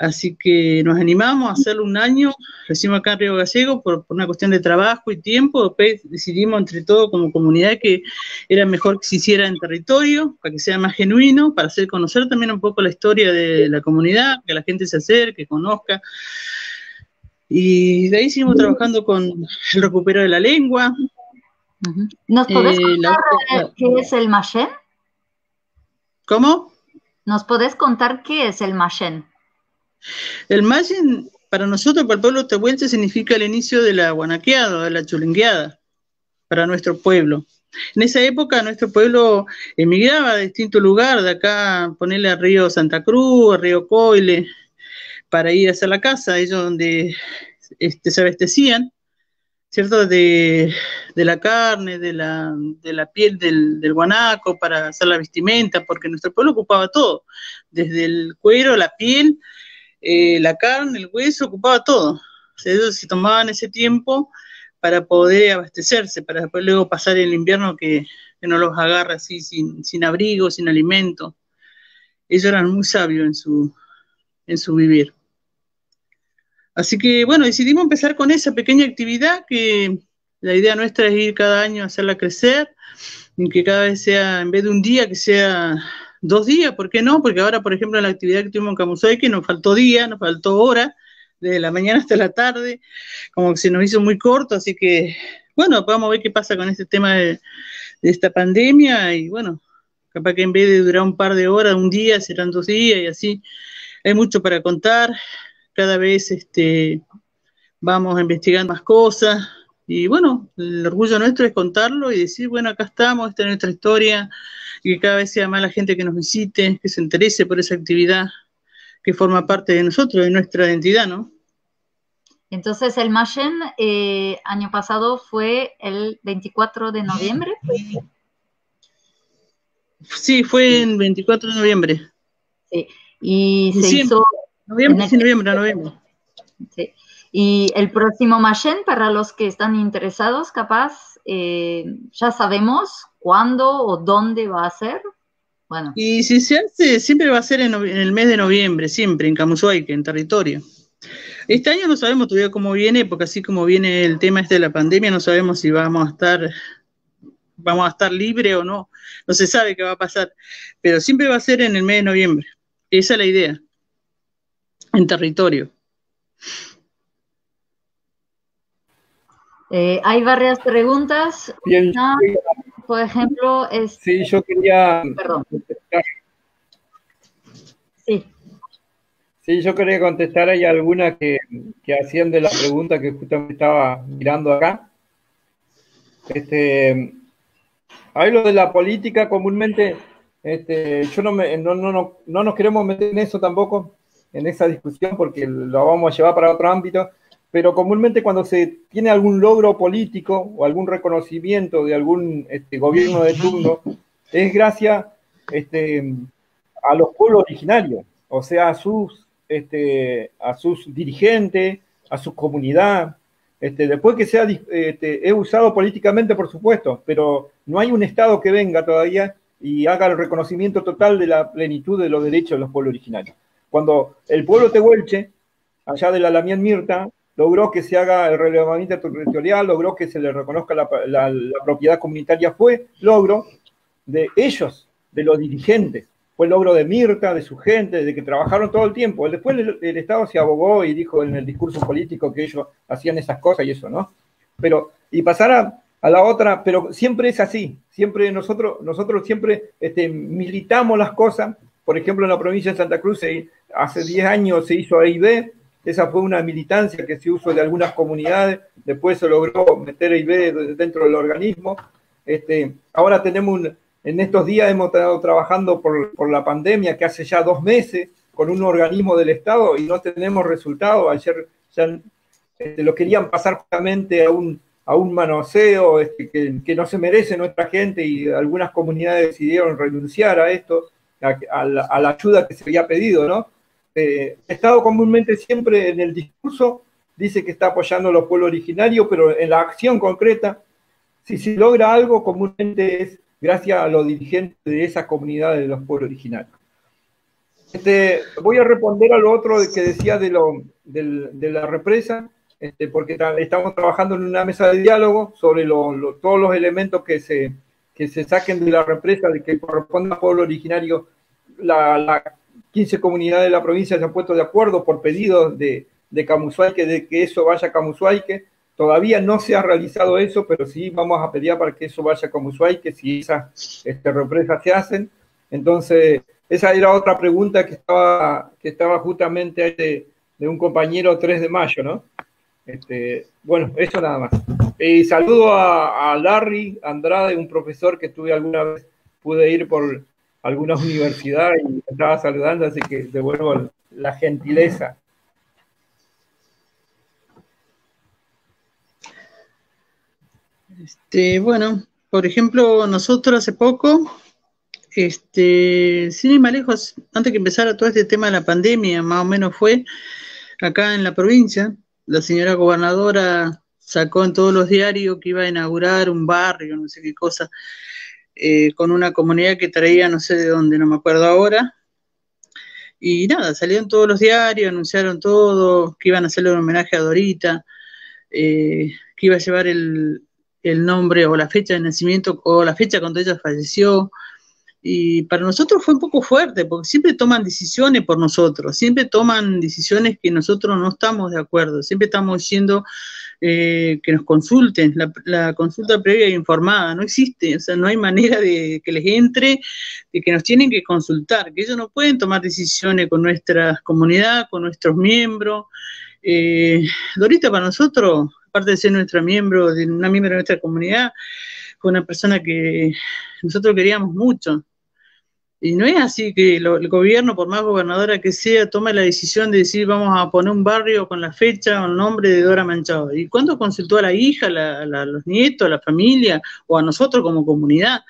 Así que nos animamos a hacerlo un año, lo hicimos acá en Río Gallegos por una cuestión de trabajo y tiempo. Después decidimos entre todos como comunidad que era mejor que se hiciera en territorio, para que sea más genuino, para hacer conocer también un poco la historia de la comunidad, que la gente se acerque, conozca. Y de ahí seguimos trabajando con el recupero de la lengua. ¿Nos podés contar qué es el Machén? ¿Cómo? ¿Nos podés contar qué es el Machén? El Machén, para nosotros, para el pueblo tehuelche, significa el inicio de la guanaqueada, de la chulengueada, para nuestro pueblo. En esa época nuestro pueblo emigraba de distintos lugares, de acá ponerle a Río Santa Cruz, a Río Coile, para ir a hacer la casa, ellos donde se abastecían, ¿cierto? De la carne, de la piel del guanaco para hacer la vestimenta, porque nuestro pueblo ocupaba todo, desde el cuero, la piel, la carne, el hueso, ocupaba todo. O sea, ellos se tomaban ese tiempo para poder abastecerse, para después luego pasar el invierno que no los agarra así sin abrigo, sin alimento. Ellos eran muy sabios en su vivir. Así que bueno, decidimos empezar con esa pequeña actividad que la idea nuestra es ir cada año a hacerla crecer, y que cada vez sea, en vez de un día, que sea 2 días, ¿por qué no? Porque ahora, por ejemplo, en la actividad que tuvimos en Camusoyque nos faltó día, nos faltó hora, desde la mañana hasta la tarde, como que se nos hizo muy corto, así que, bueno, vamos a ver qué pasa con este tema de esta pandemia, y bueno, capaz que en vez de durar un par de horas, un día, serán 2 días, y así. Hay mucho para contar, cada vez vamos investigando más cosas, y bueno, el orgullo nuestro es contarlo y decir, bueno, acá estamos, esta es nuestra historia, y que cada vez sea más la gente que nos visite, que se interese por esa actividad que forma parte de nosotros, de nuestra identidad, ¿no? Entonces el Machén año pasado fue el 24 de noviembre. Sí, fue el 24 de noviembre. Sí, y se Diciembre, hizo... noviembre. Sí. Y el próximo Machén, para los que están interesados, capaz, ya sabemos cuándo o dónde va a ser. Bueno. Y si se hace, siempre va a ser en el mes de noviembre, siempre, en Camusoyque, en territorio. Este año no sabemos todavía cómo viene, porque así como viene el tema de la pandemia, no sabemos si vamos a estar libre o no. No se sabe qué va a pasar. Pero siempre va a ser en el mes de noviembre. Esa es la idea. En territorio. Hay varias preguntas. Bien, Una, por ejemplo, es... Sí, yo quería... Perdón. Sí. Sí, yo quería contestar. Hay algunas que hacían de la pregunta que justamente estaba mirando acá. Hay lo de la política comúnmente, yo no nos queremos meter en eso tampoco, en esa discusión, porque lo vamos a llevar para otro ámbito, pero comúnmente cuando se tiene algún logro político o algún reconocimiento de algún gobierno de turno, es gracias a los pueblos originarios, o sea, a sus dirigentes, a su comunidad. Después que sea es usado políticamente, por supuesto, pero no hay un Estado que venga todavía y haga el reconocimiento total de la plenitud de los derechos de los pueblos originarios. Cuando el pueblo tehuelche, allá de la Lamián Mirta, logró que se haga el relevamiento territorial, logró que se le reconozca la propiedad comunitaria, fue logro de ellos, de los dirigentes. Fue logro de Mirta, de su gente, de que trabajaron todo el tiempo. Después el Estado se abogó y dijo en el discurso político que ellos hacían esas cosas y eso, ¿no? Pero, y pasar a la otra, pero siempre es así. Siempre nosotros siempre militamos las cosas. Por ejemplo, en la provincia de Santa Cruz, hace 10 años se hizo EIB. Esa fue una militancia que se usó de algunas comunidades. Después se logró meter EIB dentro del organismo. Ahora tenemos en estos días hemos estado trabajando por la pandemia, que hace ya 2 meses, con un organismo del Estado y no tenemos resultados. Ayer ya lo querían pasar justamente a un manoseo que no se merece nuestra gente, y algunas comunidades decidieron renunciar a esto, a la ayuda que se había pedido, ¿no? El Estado comúnmente siempre en el discurso dice que está apoyando a los pueblos originarios, pero en la acción concreta, si se logra algo, comúnmente es gracias a los dirigentes de esas comunidades de los pueblos originarios. Voy a responder a lo otro que decía de la represa, porque estamos trabajando en una mesa de diálogo sobre todos los elementos que se saquen de la represa, de que corresponda al pueblo originario. Las 15 comunidades de la provincia se han puesto de acuerdo por pedidos de Camusuayque, de que eso vaya a Camusuayque. Todavía no se ha realizado eso, pero sí vamos a pedir para que eso vaya a Camusuayque si esas represas se hacen. Entonces, esa era otra pregunta que estaba justamente de un compañero 3 de mayo, ¿no? Bueno, eso nada más. Y saludo a Larry Andrade, un profesor que estuve alguna vez, pude ir por algunas universidades y me estaba saludando, así que devuelvo la gentileza. Bueno, por ejemplo, nosotros hace poco, sin ir más lejos, antes que empezara todo este tema de la pandemia, más o menos fue acá en la provincia, la señora gobernadora sacó en todos los diarios que iba a inaugurar un barrio, no sé qué cosa, con una comunidad que traía no sé de dónde, no me acuerdo ahora, y nada, salió en todos los diarios, anunciaron todo, que iban a hacerle un homenaje a Dorita, que iba a llevar el nombre o la fecha de nacimiento o la fecha cuando ella falleció. Y para nosotros fue un poco fuerte, porque siempre toman decisiones por nosotros, siempre toman decisiones que nosotros no estamos de acuerdo, siempre estamos diciendo que nos consulten, la consulta previa e informada no existe, o sea, no hay manera de que les entre, de que nos tienen que consultar, que ellos no pueden tomar decisiones con nuestra comunidad, con nuestros miembros. Dorita para nosotros, aparte de ser una miembro de nuestra comunidad, fue una persona que nosotros queríamos mucho. Y no es así que el gobierno, por más gobernadora que sea, toma la decisión de decir vamos a poner un barrio con la fecha o el nombre de Dora Manchado. ¿Y cuándo consultó a la hija, a los nietos, a la familia o a nosotros como comunidad?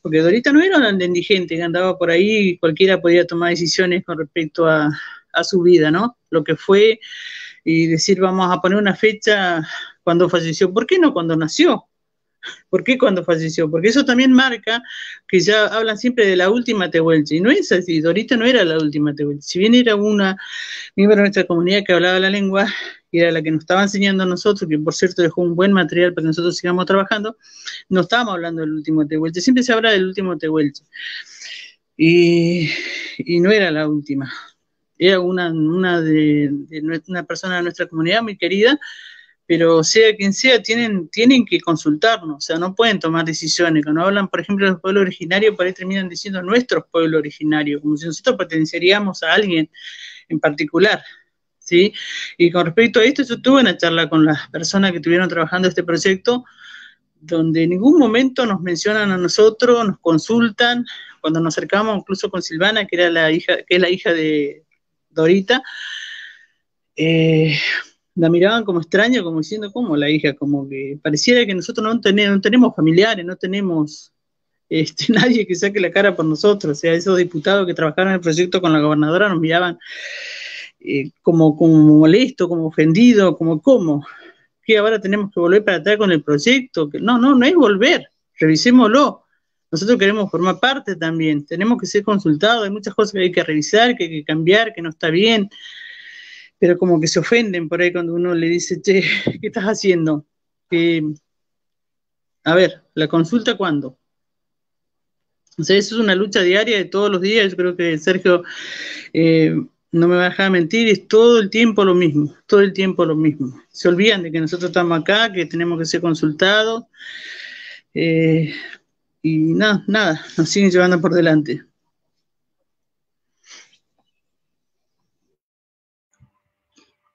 Porque Dorita no era una indigente que andaba por ahí y cualquiera podía tomar decisiones con respecto a su vida, ¿no? Lo que fue y decir vamos a poner una fecha cuando falleció. ¿Por qué no cuando nació? ¿Por qué cuando falleció? Porque eso también marca que ya hablan siempre de la última Tehuelche, y no es así, Dorita no era la última Tehuelche, si bien era una miembro de nuestra comunidad que hablaba la lengua, y era la que nos estaba enseñando a nosotros, que por cierto dejó un buen material para que nosotros sigamos trabajando, no estábamos hablando del último Tehuelche, siempre se habla del último Tehuelche, y no era la última, era una persona de nuestra comunidad muy querida, pero sea quien sea, tienen que consultarnos, o sea, no pueden tomar decisiones. Cuando hablan, por ejemplo, de los pueblos originarios, por ahí terminan diciendo nuestros pueblos originarios, como si nosotros perteneceríamos a alguien en particular, ¿sí? Y con respecto a esto, yo tuve una charla con las personas que estuvieron trabajando este proyecto, donde en ningún momento nos mencionan a nosotros, nos consultan, cuando nos acercamos incluso con Silvana, que es la hija de Dorita, la miraban como extraña, como diciendo, ¿cómo la hija? Como que pareciera que nosotros no tenemos familiares, no tenemos nadie que saque la cara por nosotros. O sea, esos diputados que trabajaron en el proyecto con la gobernadora nos miraban como molesto, como ofendido, ¿cómo? ¿Que ahora tenemos que volver para atrás con el proyecto? No es volver, revisémoslo. Nosotros queremos formar parte también, tenemos que ser consultados, hay muchas cosas que hay que revisar, que hay que cambiar, que no está bien. Pero como que se ofenden por ahí cuando uno le dice, che, ¿qué estás haciendo? A ver, ¿la consulta cuándo? O sea, eso es una lucha diaria de todos los días. Yo creo que Sergio no me va a dejar mentir, es todo el tiempo lo mismo, todo el tiempo lo mismo. Se olvidan de que nosotros estamos acá, que tenemos que ser consultados, y nada, nos siguen llevando por delante.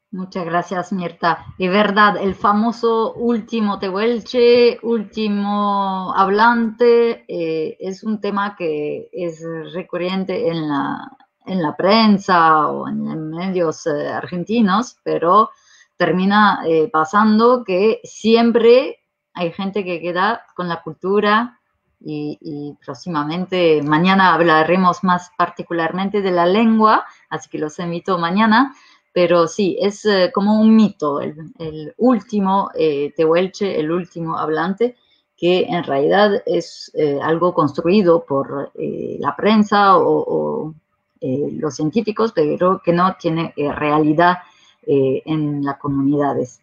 Muchas gracias, Mirta. Es verdad, el famoso último Tehuelche, último hablante, es un tema que es recurrente en la prensa o en medios argentinos, pero termina pasando que siempre hay gente que queda con la cultura y próximamente, mañana hablaremos más particularmente de la lengua, así que los invito mañana. Pero sí, es como un mito, el último Tehuelche, el último hablante, que en realidad es algo construido por la prensa o los científicos, pero que no tiene realidad en las comunidades.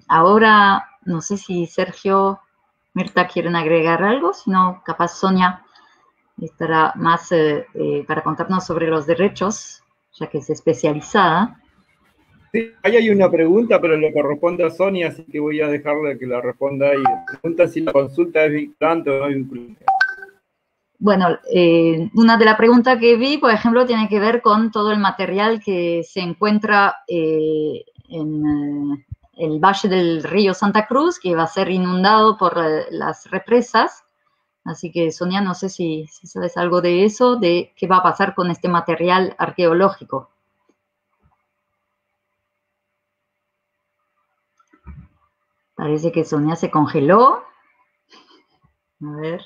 Ahora, no sé si Sergio, Mirta quieren agregar algo, si no, capaz Sonia estará más para contarnos sobre los derechos, ya que es especializada. Sí, ahí hay una pregunta, pero le corresponde a Sonia, así que voy a dejarle que la responda ahí. Pregunta si la consulta es vinculante o no vinculante. Bueno, una de las preguntas que vi, por ejemplo, tiene que ver con todo el material que se encuentra en el valle del río Santa Cruz, que va a ser inundado por las represas. Así que, Sonia, no sé si sabes algo de eso, de qué va a pasar con este material arqueológico. Parece que Sonia se congeló. A ver.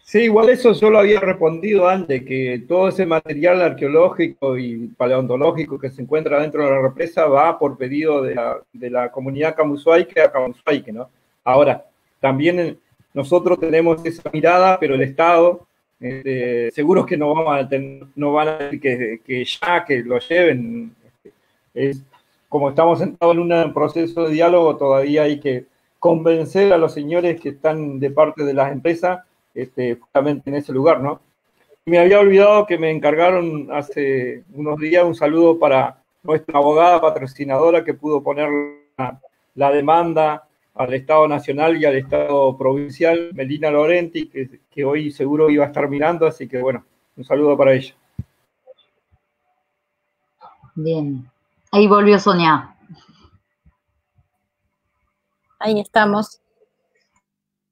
Sí, igual eso yo lo había respondido antes, que todo ese material arqueológico y paleontológico que se encuentra dentro de la represa va por pedido de la comunidad camusuaique a camusuaique, ¿no? Ahora, también nosotros tenemos esa mirada, pero el Estado, seguros que no van a decir que lo lleven. Como estamos sentados en un proceso de diálogo, todavía hay que convencer a los señores que están de parte de las empresas justamente en ese lugar, ¿no? Me había olvidado que me encargaron hace unos días un saludo para nuestra abogada patrocinadora que pudo poner la demanda al Estado Nacional y al Estado Provincial, Melina Laurenti, que hoy seguro iba a estar mirando, así que bueno, un saludo para ella. Bien, ahí volvió Sonia. Ahí estamos,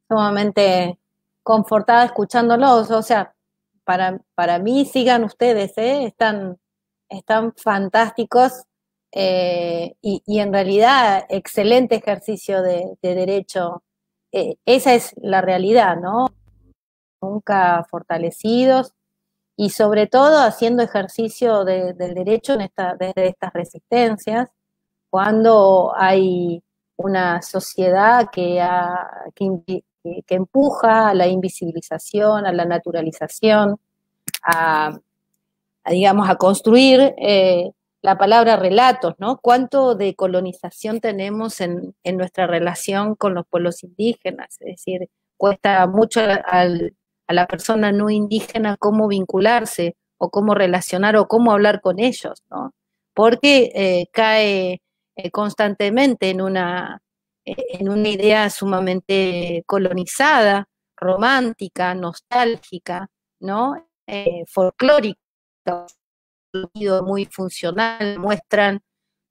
sumamente confortada escuchándolos, o sea, para mí sigan ustedes, están fantásticos y en realidad excelente ejercicio de derecho, esa es la realidad, ¿no? Nunca fortalecidos y sobre todo haciendo ejercicio del derecho desde estas resistencias, cuando hay una sociedad que empuja a la invisibilización, a la naturalización, digamos, a construir la palabra relatos, ¿no? ¿Cuánto de colonización tenemos en nuestra relación con los pueblos indígenas? Es decir, cuesta mucho a la persona no indígena cómo vincularse o cómo relacionar o cómo hablar con ellos, ¿no? Porque cae constantemente en una idea sumamente colonizada, romántica, nostálgica, ¿no? Folclórica, muy funcional, muestran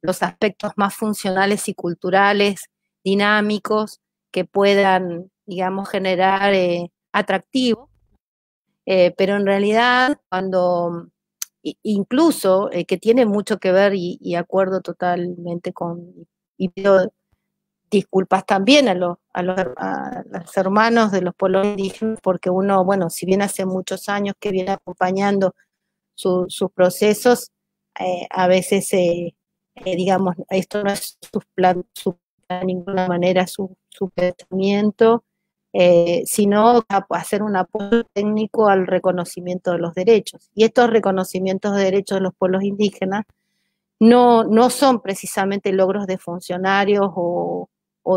los aspectos más funcionales y culturales, dinámicos, que puedan, digamos, generar atractivo, pero en realidad cuando incluso que tiene mucho que ver y acuerdo totalmente y pido disculpas también a los hermanos de los pueblos indígenas, porque uno, bueno, si bien hace muchos años que viene acompañando sus procesos, a veces, digamos, esto no es de ninguna manera su pensamiento, sino hacer un apoyo técnico al reconocimiento de los derechos. Y estos reconocimientos de derechos de los pueblos indígenas no son precisamente logros de funcionarios o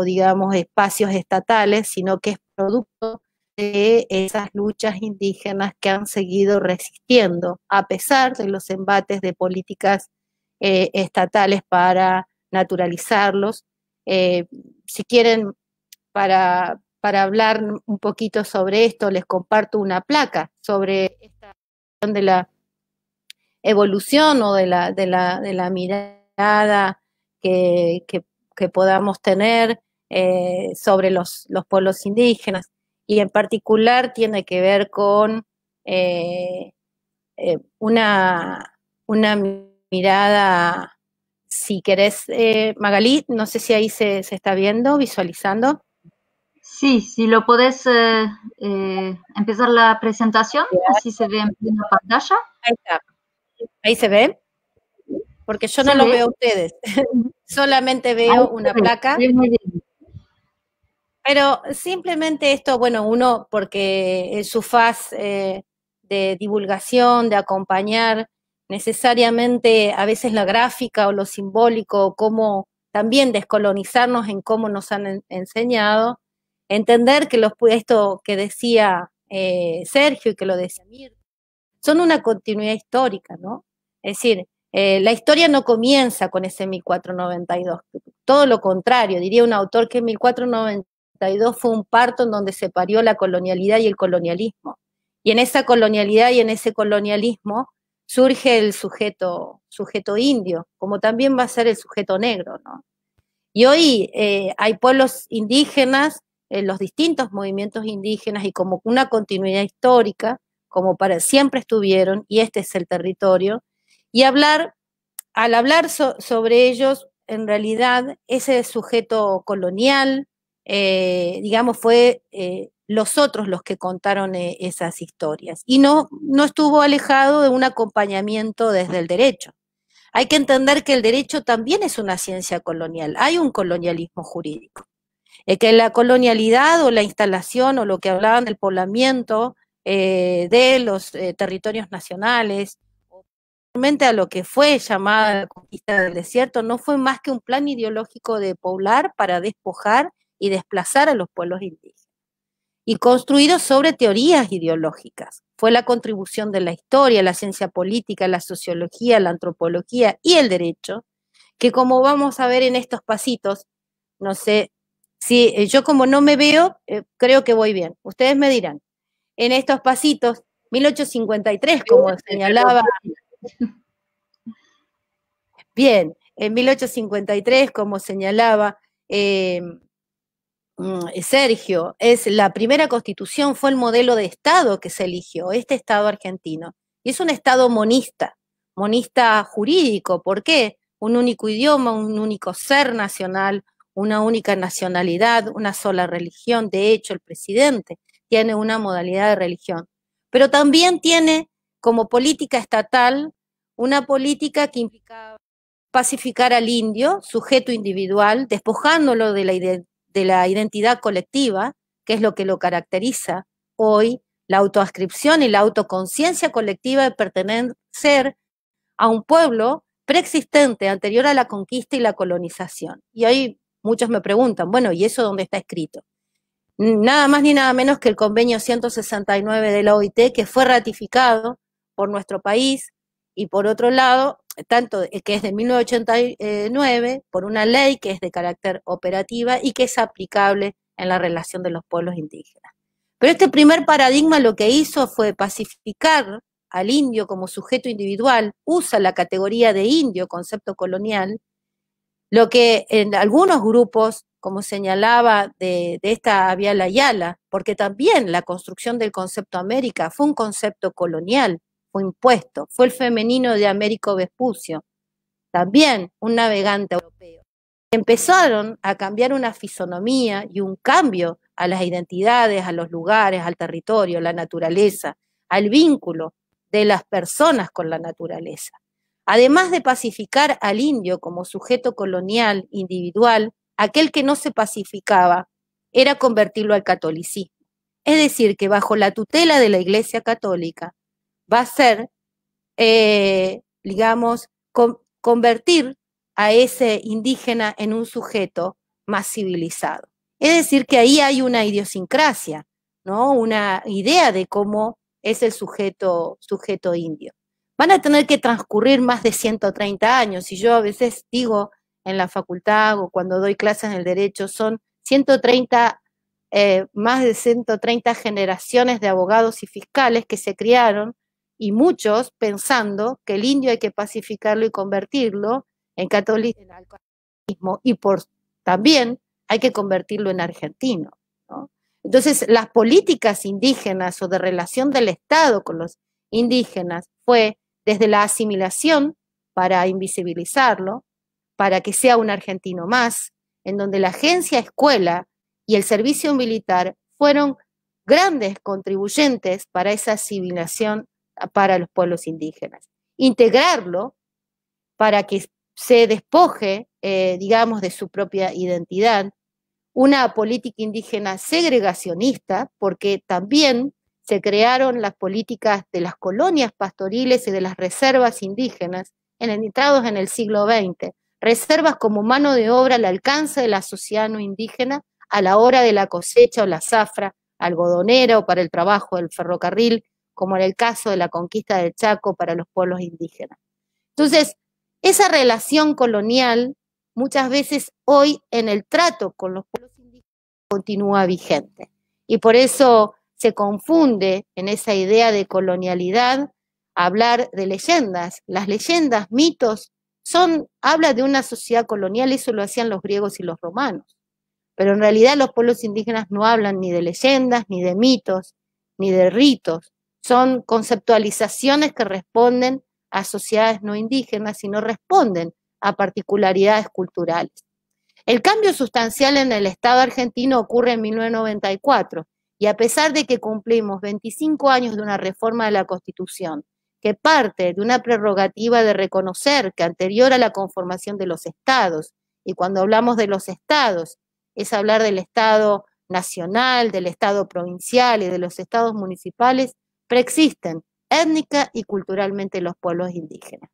digamos, espacios estatales, sino que es producto de esas luchas indígenas que han seguido resistiendo, a pesar de los embates de políticas estatales para naturalizarlos. Si quieren, para hablar un poquito sobre esto, les comparto una placa sobre esta cuestión de la evolución o de la mirada que podamos tener sobre los pueblos indígenas, y en particular tiene que ver con una mirada, si querés, Magalí, no sé si ahí se está viendo, visualizando. Sí, si lo podés empezar la presentación, así se ve en plena pantalla. Ahí está. ¿Ahí se ve? Porque yo no lo veo a ustedes, solamente veo una placa. Pero simplemente esto, bueno, uno, porque su faz de divulgación, de acompañar necesariamente a veces la gráfica o lo simbólico, cómo también descolonizarnos en cómo nos han enseñado, entender que esto que decía Sergio y que lo decía Mirta, son una continuidad histórica, ¿no? Es decir, la historia no comienza con ese 1492, todo lo contrario, diría un autor que 1492 fue un parto en donde se parió la colonialidad y el colonialismo. Y en esa colonialidad y en ese colonialismo surge el sujeto indio, como también va a ser el sujeto negro, ¿no? Y hoy hay pueblos indígenas, los distintos movimientos indígenas, y como una continuidad histórica, como para siempre estuvieron, y este es el territorio, y al hablar sobre ellos, en realidad ese sujeto colonial, digamos, fue los otros los que contaron esas historias, y no estuvo alejado de un acompañamiento desde el derecho. Hay que entender que el derecho también es una ciencia colonial, hay un colonialismo jurídico, que la colonialidad o la instalación o lo que hablaban del poblamiento de los territorios nacionales, a lo que fue llamada la conquista del desierto, no fue más que un plan ideológico de poblar para despojar y desplazar a los pueblos indígenas, y construido sobre teorías ideológicas. Fue la contribución de la historia, la ciencia política, la sociología, la antropología y el derecho, que como vamos a ver en estos pasitos, no sé, si yo como no me veo, creo que voy bien, ustedes me dirán. En estos pasitos, 1853, como señalaba, bien, en 1853, como señalaba Sergio, es la primera constitución, fue el modelo de Estado que se eligió, este Estado argentino. Y es un Estado monista jurídico. ¿Por qué? Un único idioma, un único ser nacional, una única nacionalidad, una sola religión. De hecho, el presidente tiene una modalidad de religión. Pero también tiene como política estatal una política que implicaba pacificar al indio, sujeto individual, despojándolo de la identidad colectiva, que es lo que lo caracteriza hoy, la autoascripción y la autoconciencia colectiva de pertenecer a un pueblo preexistente, anterior a la conquista y la colonización. Y hoy muchos me preguntan, bueno, ¿y eso dónde está escrito? Nada más ni nada menos que el convenio 169 de la OIT, que fue ratificado por nuestro país, y por otro lado, tanto que es de 1989, por una ley que es de carácter operativa y que es aplicable en la relación de los pueblos indígenas. Pero este primer paradigma lo que hizo fue pacificar al indio como sujeto individual, usa la categoría de indio, concepto colonial, lo que en algunos grupos, como señalaba de esta Abiala Ayala, porque también la construcción del concepto América fue un concepto colonial, fue impuesto, fue el femenino de Américo Vespucio, también un navegante europeo. Empezaron a cambiar una fisonomía y un cambio a las identidades, a los lugares, al territorio, a la naturaleza, al vínculo de las personas con la naturaleza. Además de pacificar al indio como sujeto colonial, individual, aquel que no se pacificaba era convertirlo al catolicismo. Es decir, que bajo la tutela de la Iglesia Católica va a ser, digamos, convertir a ese indígena en un sujeto más civilizado. Es decir, que ahí hay una idiosincrasia, ¿no? Una idea de cómo es el sujeto indio. Van a tener que transcurrir más de 130 años, y yo a veces digo en la facultad o cuando doy clases en el derecho, son 130, más de 130 generaciones de abogados y fiscales que se criaron, y muchos pensando que el indio hay que pacificarlo y convertirlo en catolicismo, y también hay que convertirlo en argentino, ¿no? Entonces, las políticas indígenas o de relación del Estado con los indígenas fue desde la asimilación para invisibilizarlo, para que sea un argentino más, en donde la agencia escuela y el servicio militar fueron grandes contribuyentes para esa asimilación para los pueblos indígenas. Integrarlo para que se despoje, digamos, de su propia identidad, una política indígena segregacionista, porque también se crearon las políticas de las colonias pastoriles y de las reservas indígenas, entrados en el siglo XX, reservas como mano de obra al alcance de la sociedad no indígena a la hora de la cosecha o la zafra algodonera o para el trabajo del ferrocarril, como en el caso de la conquista del Chaco para los pueblos indígenas. Entonces, esa relación colonial muchas veces hoy en el trato con los pueblos indígenas continúa vigente. Y por eso se confunde en esa idea de colonialidad hablar de leyendas. Las leyendas, mitos, habla de una sociedad colonial, eso lo hacían los griegos y los romanos. Pero en realidad los pueblos indígenas no hablan ni de leyendas, ni de mitos, ni de ritos. Son conceptualizaciones que responden a sociedades no indígenas y no responden a particularidades culturales. El cambio sustancial en el Estado argentino ocurre en 1994 y a pesar de que cumplimos 25 años de una reforma de la Constitución que parte de una prerrogativa de reconocer que anterior a la conformación de los estados, y cuando hablamos de los estados es hablar del Estado nacional, del Estado provincial y de los estados municipales, preexisten étnica y culturalmente los pueblos indígenas.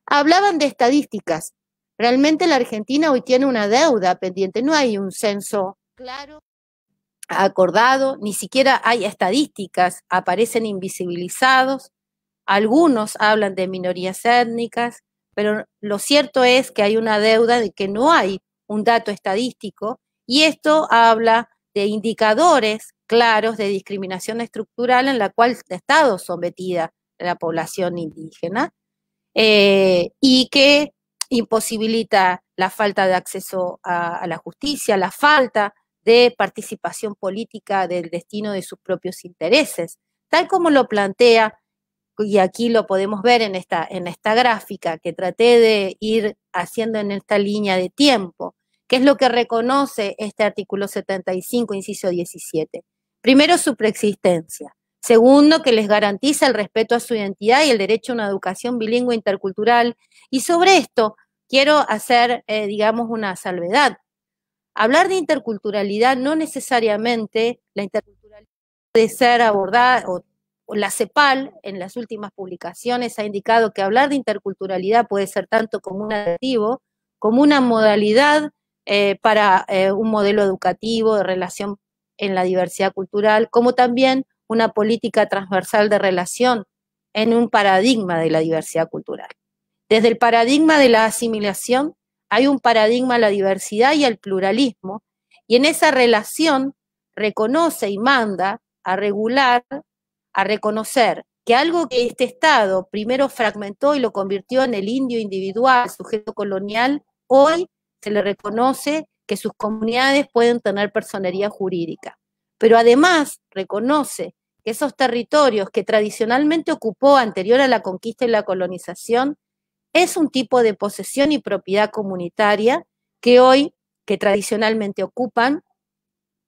Hablaban de estadísticas. Realmente la Argentina hoy tiene una deuda pendiente, no hay un censo claro, acordado, ni siquiera hay estadísticas, aparecen invisibilizados, algunos hablan de minorías étnicas, pero lo cierto es que hay una deuda de que no hay un dato estadístico y esto habla de indicadores claros de discriminación estructural en la cual ha estado sometida la población indígena y que imposibilita la falta de acceso a la justicia, la falta de participación política del destino de sus propios intereses, tal como lo plantea, y aquí lo podemos ver en esta gráfica que traté de ir haciendo en esta línea de tiempo, que es lo que reconoce este artículo 75, inciso 17. Primero, su preexistencia. Segundo, que les garantiza el respeto a su identidad y el derecho a una educación bilingüe intercultural. Y sobre esto quiero hacer, digamos, una salvedad. Hablar de interculturalidad no necesariamente, la interculturalidad puede ser abordada, o la CEPAL en las últimas publicaciones ha indicado que hablar de interculturalidad puede ser tanto como un adjetivo, como una modalidad para un modelo educativo de relación en la diversidad cultural, como también una política transversal de relación en un paradigma de la diversidad cultural. Desde el paradigma de la asimilación hay un paradigma a la diversidad y al pluralismo, y en esa relación reconoce y manda a regular, a reconocer que algo que este Estado primero fragmentó y lo convirtió en el indio individual, sujeto colonial, hoy se le reconoce que sus comunidades pueden tener personería jurídica. Pero además reconoce que esos territorios que tradicionalmente ocupó anterior a la conquista y la colonización es un tipo de posesión y propiedad comunitaria que tradicionalmente ocupan,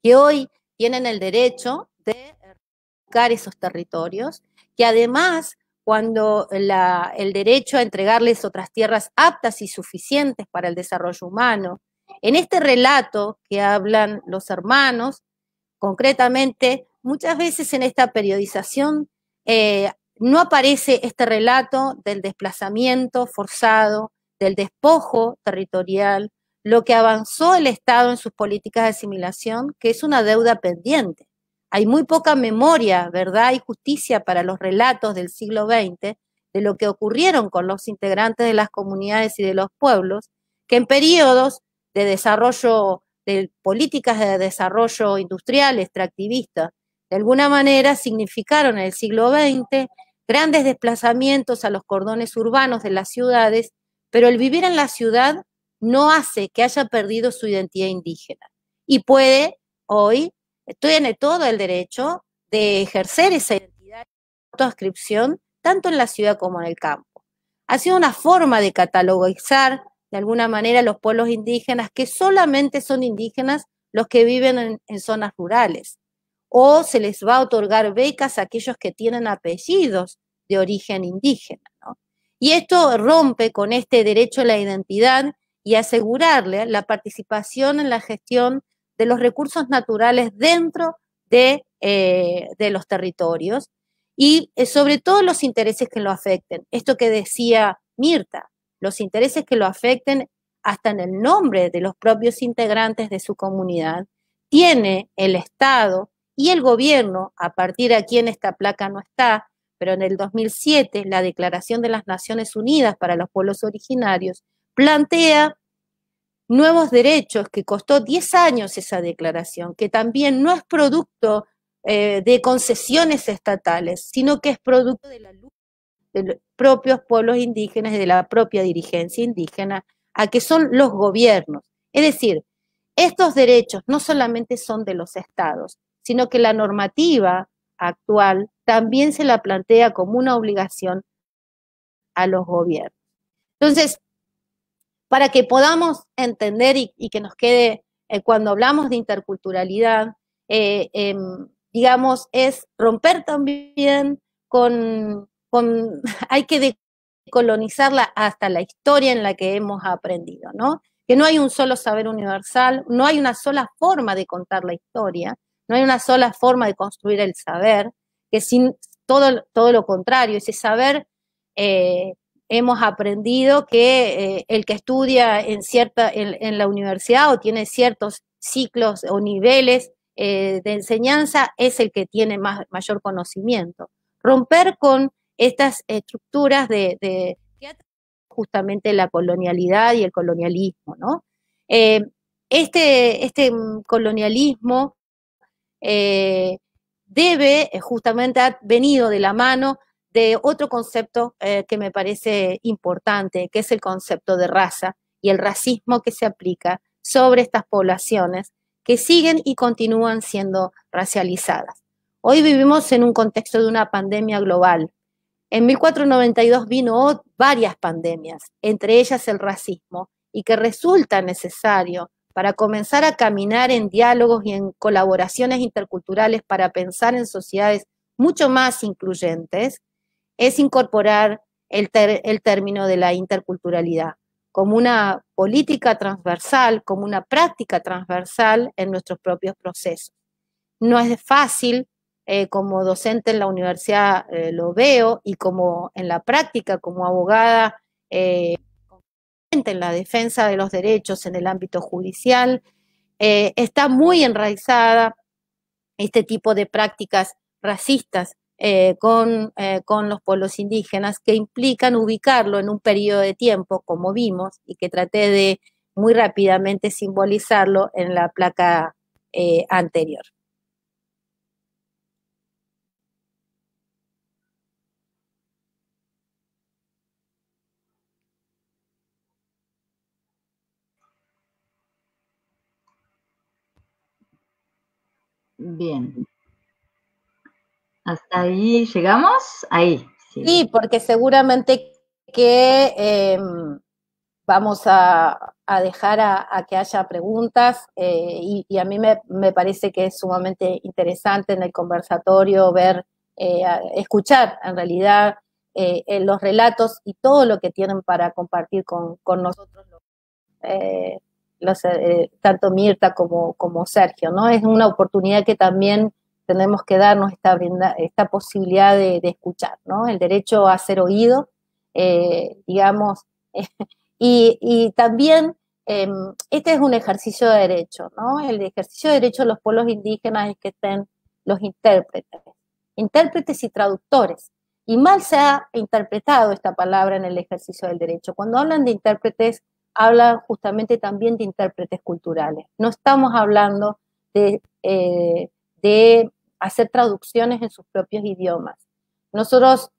que hoy tienen el derecho de reivindicar esos territorios, que además, cuando el derecho a entregarles otras tierras aptas y suficientes para el desarrollo humano, en este relato que hablan los hermanos, concretamente, muchas veces en esta periodización no aparece este relato del desplazamiento forzado, del despojo territorial, lo que avanzó el Estado en sus políticas de asimilación, que es una deuda pendiente. Hay muy poca memoria, verdad y justicia para los relatos del siglo XX de lo que ocurrieron con los integrantes de las comunidades y de los pueblos, que en periodos de desarrollo, de políticas de desarrollo industrial, extractivista, de alguna manera significaron en el siglo XX grandes desplazamientos a los cordones urbanos de las ciudades, pero el vivir en la ciudad no hace que haya perdido su identidad indígena. Y puede hoy, tiene todo el derecho de ejercer esa identidad de autoadscripción, tanto en la ciudad como en el campo. Ha sido una forma de catalogizar de alguna manera los pueblos indígenas, que solamente son indígenas los que viven en zonas rurales, o se les va a otorgar becas a aquellos que tienen apellidos de origen indígena, ¿no? Y esto rompe con este derecho a la identidad y asegurarle la participación en la gestión de los recursos naturales dentro de los territorios y sobre todo los intereses que lo afecten. Esto que decía Mirta, los intereses que lo afecten hasta en el nombre de los propios integrantes de su comunidad, tiene el Estado y el gobierno, a partir de aquí en esta placa no está, pero en el 2007 la Declaración de las Naciones Unidas para los Pueblos Originarios plantea nuevos derechos, que costó 10 años esa declaración, que también no es producto de concesiones estatales, sino que es producto de la lucha de los propios pueblos indígenas y de la propia dirigencia indígena, a que son los gobiernos. Es decir, estos derechos no solamente son de los estados, sino que la normativa actual también se la plantea como una obligación a los gobiernos. Entonces, para que podamos entender y que nos quede, cuando hablamos de interculturalidad, digamos, es romper también hay que decolonizarla hasta la historia en la que hemos aprendido, ¿no? Que no hay un solo saber universal, no hay una sola forma de contar la historia, no hay una sola forma de construir el saber, que sin todo lo contrario, ese saber hemos aprendido que el que estudia en la universidad o tiene ciertos ciclos o niveles de enseñanza es el que tiene mayor conocimiento. Romper con estas estructuras que justamente la colonialidad y el colonialismo, ¿no? Este colonialismo justamente ha venido de la mano de otro concepto que me parece importante, que es el concepto de raza y el racismo que se aplica sobre estas poblaciones que siguen y continúan siendo racializadas. Hoy vivimos en un contexto de una pandemia global. En 1492 vino varias pandemias, entre ellas el racismo, y que resulta necesario para comenzar a caminar en diálogos y en colaboraciones interculturales para pensar en sociedades mucho más incluyentes, es incorporar el término de la interculturalidad como una política transversal, como una práctica transversal en nuestros propios procesos. No es fácil, como docente en la universidad lo veo, y como en la práctica, como abogada, en la defensa de los derechos en el ámbito judicial, está muy enraizada este tipo de prácticas racistas con los pueblos indígenas, que implican ubicarlo en un periodo de tiempo, como vimos, y que traté de muy rápidamente simbolizarlo en la placa anterior. Bien. ¿Hasta ahí llegamos? Ahí. Sí, porque seguramente que vamos a dejar a que haya preguntas y a mí me parece que es sumamente interesante en el conversatorio escuchar en realidad los relatos y todo lo que tienen para compartir con nosotros, tanto Mirta como Sergio, ¿no? Es una oportunidad que también tenemos que darnos esta posibilidad de escuchar, ¿no? El derecho a ser oído, digamos, y también este es un ejercicio de derecho, ¿no? El ejercicio de derecho de los pueblos indígenas es que estén los intérpretes y traductores. Y mal se ha interpretado esta palabra en el ejercicio del derecho. Cuando hablan de intérpretes, hablan justamente también de intérpretes culturales. No estamos hablando de hacer traducciones en sus propios idiomas. Nosotros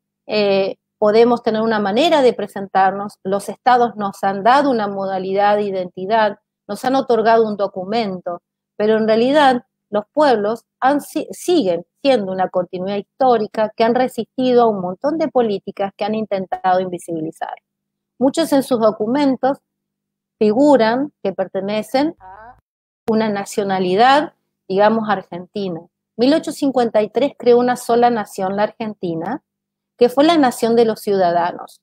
podemos tener una manera de presentarnos, los estados nos han dado una modalidad de identidad, nos han otorgado un documento, pero en realidad los pueblos siguen siendo una continuidad histórica que han resistido a un montón de políticas que han intentado invisibilizar. Muchos en sus documentos figuran que pertenecen a una nacionalidad, digamos, argentina. 1853 creó una sola nación, la Argentina, que fue la nación de los ciudadanos.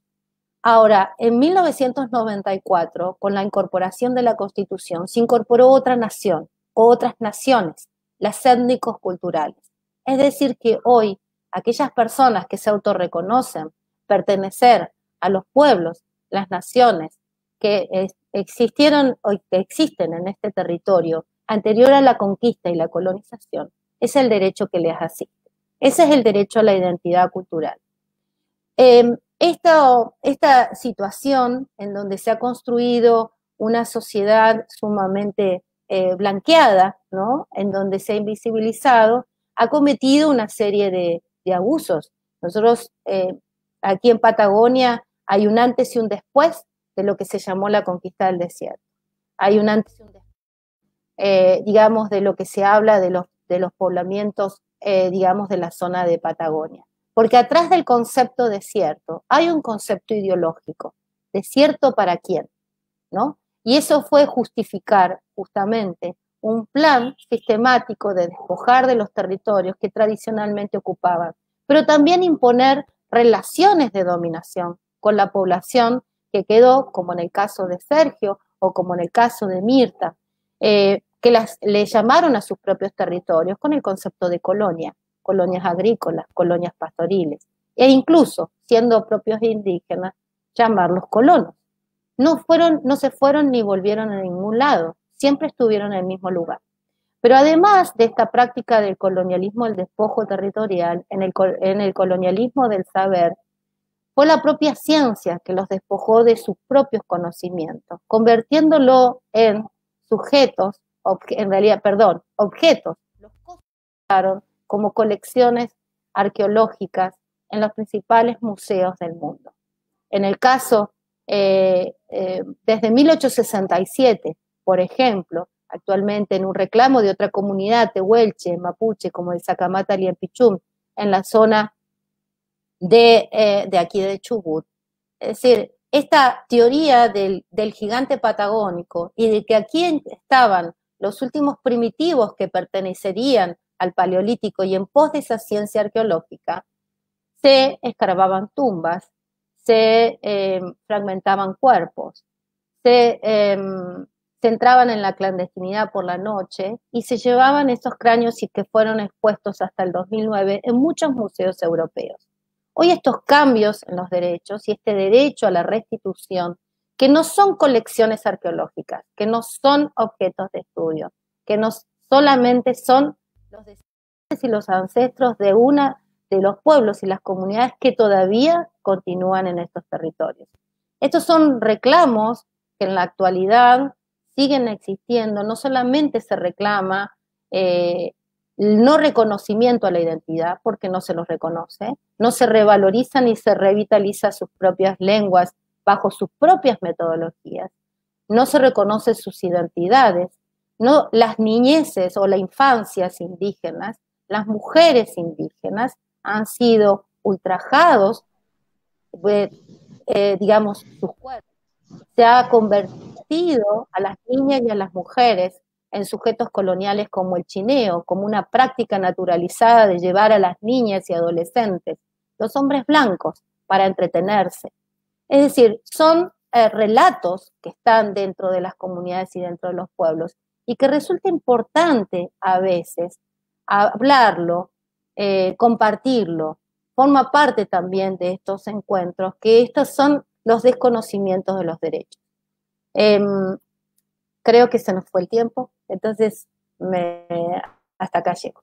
Ahora, en 1994, con la incorporación de la Constitución, se incorporó otra nación, o otras naciones, las étnicos culturales. Es decir, que hoy aquellas personas que se autorreconocen pertenecer a los pueblos, las naciones que existieron o que existen en este territorio anterior a la conquista y la colonización, es el derecho que les asiste. Ese es el derecho a la identidad cultural. Esta situación en donde se ha construido una sociedad sumamente blanqueada, ¿no? En donde se ha invisibilizado, ha cometido una serie de abusos. Nosotros aquí en Patagonia hay un antes y un después de lo que se llamó la conquista del desierto. Hay un antes y un después, digamos, de lo que se habla de los poblamientos, digamos, de la zona de Patagonia. Porque atrás del concepto desierto hay un concepto ideológico. ¿Desierto para quién? ¿No? Y eso fue justificar justamente un plan sistemático de despojar de los territorios que tradicionalmente ocupaban, pero también imponer relaciones de dominación con la población que quedó, como en el caso de Sergio o como en el caso de Mirta, que le llamaron a sus propios territorios con el concepto de colonia, colonias agrícolas, colonias pastoriles, e incluso, siendo propios indígenas, llamarlos colonos. No se fueron ni volvieron a ningún lado, siempre estuvieron en el mismo lugar. Pero además de esta práctica del colonialismo del despojo territorial, en el colonialismo del saber, fue la propia ciencia que los despojó de sus propios conocimientos, convirtiéndolo en objetos, los consideraron como colecciones arqueológicas en los principales museos del mundo. En el caso, desde 1867, por ejemplo, actualmente en un reclamo de otra comunidad tehuelche, mapuche, como el Sacamata Liempichum, en la zona de aquí de Chubut. Es decir, esta teoría del gigante patagónico y de que aquí estaban los últimos primitivos que pertenecerían al Paleolítico y en pos de esa ciencia arqueológica, se escarbaban tumbas, se fragmentaban cuerpos, se entraban en la clandestinidad por la noche y se llevaban esos cráneos y que fueron expuestos hasta el 2009 en muchos museos europeos. Hoy estos cambios en los derechos y este derecho a la restitución, que no son colecciones arqueológicas, que no son objetos de estudio, que no solamente son los descendientes y los ancestros de los pueblos y las comunidades que todavía continúan en estos territorios. Estos son reclamos que en la actualidad siguen existiendo. No solamente se reclama el no reconocimiento a la identidad, porque no se los reconoce, no se revaloriza ni se revitaliza sus propias lenguas bajo sus propias metodologías, no se reconoce sus identidades, no, las niñeces o las infancias indígenas, las mujeres indígenas han sido ultrajados, digamos, sus cuerpos. Se ha convertido a las niñas y a las mujeres en sujetos coloniales como el chineo, como una práctica naturalizada de llevar a las niñas y adolescentes, los hombres blancos, para entretenerse. Es decir, son relatos que están dentro de las comunidades y dentro de los pueblos y que resulta importante a veces hablarlo, compartirlo. Forma parte también de estos encuentros, que estos son los desconocimientos de los derechos. Creo que se nos fue el tiempo, entonces hasta acá llego.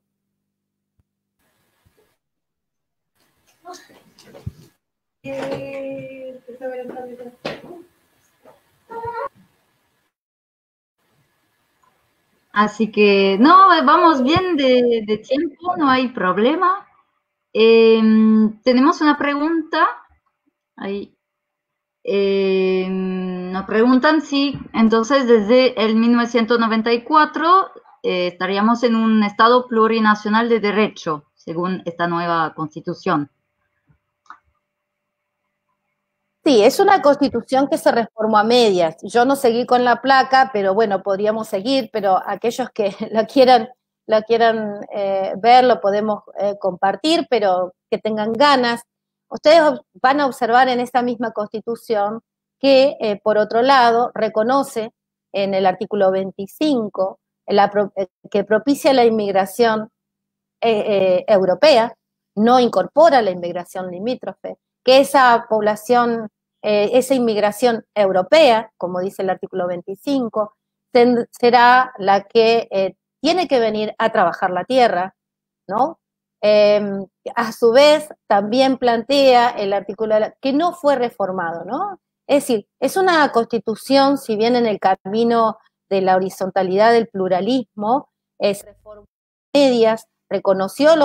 Así que no, vamos bien de tiempo, no hay problema. Tenemos una pregunta. Ahí. Nos preguntan si entonces desde el 1994 estaríamos en un Estado plurinacional de derecho, según esta nueva constitución. Sí, es una constitución que se reformó a medias. Yo no seguí con la placa, pero bueno, podríamos seguir, pero aquellos que la quieran ver, lo podemos compartir, pero que tengan ganas. Ustedes van a observar en esta misma constitución que, por otro lado, reconoce en el artículo 25 que propicia la inmigración europea, no incorpora la inmigración limítrofe, que esa población, esa inmigración europea, como dice el artículo 25, será la que tiene que venir a trabajar la tierra, ¿no? A su vez, también plantea el artículo que no fue reformado, ¿no? Es decir, es una constitución, si bien en el camino de la horizontalidad del pluralismo, es reforma medias, reconoce a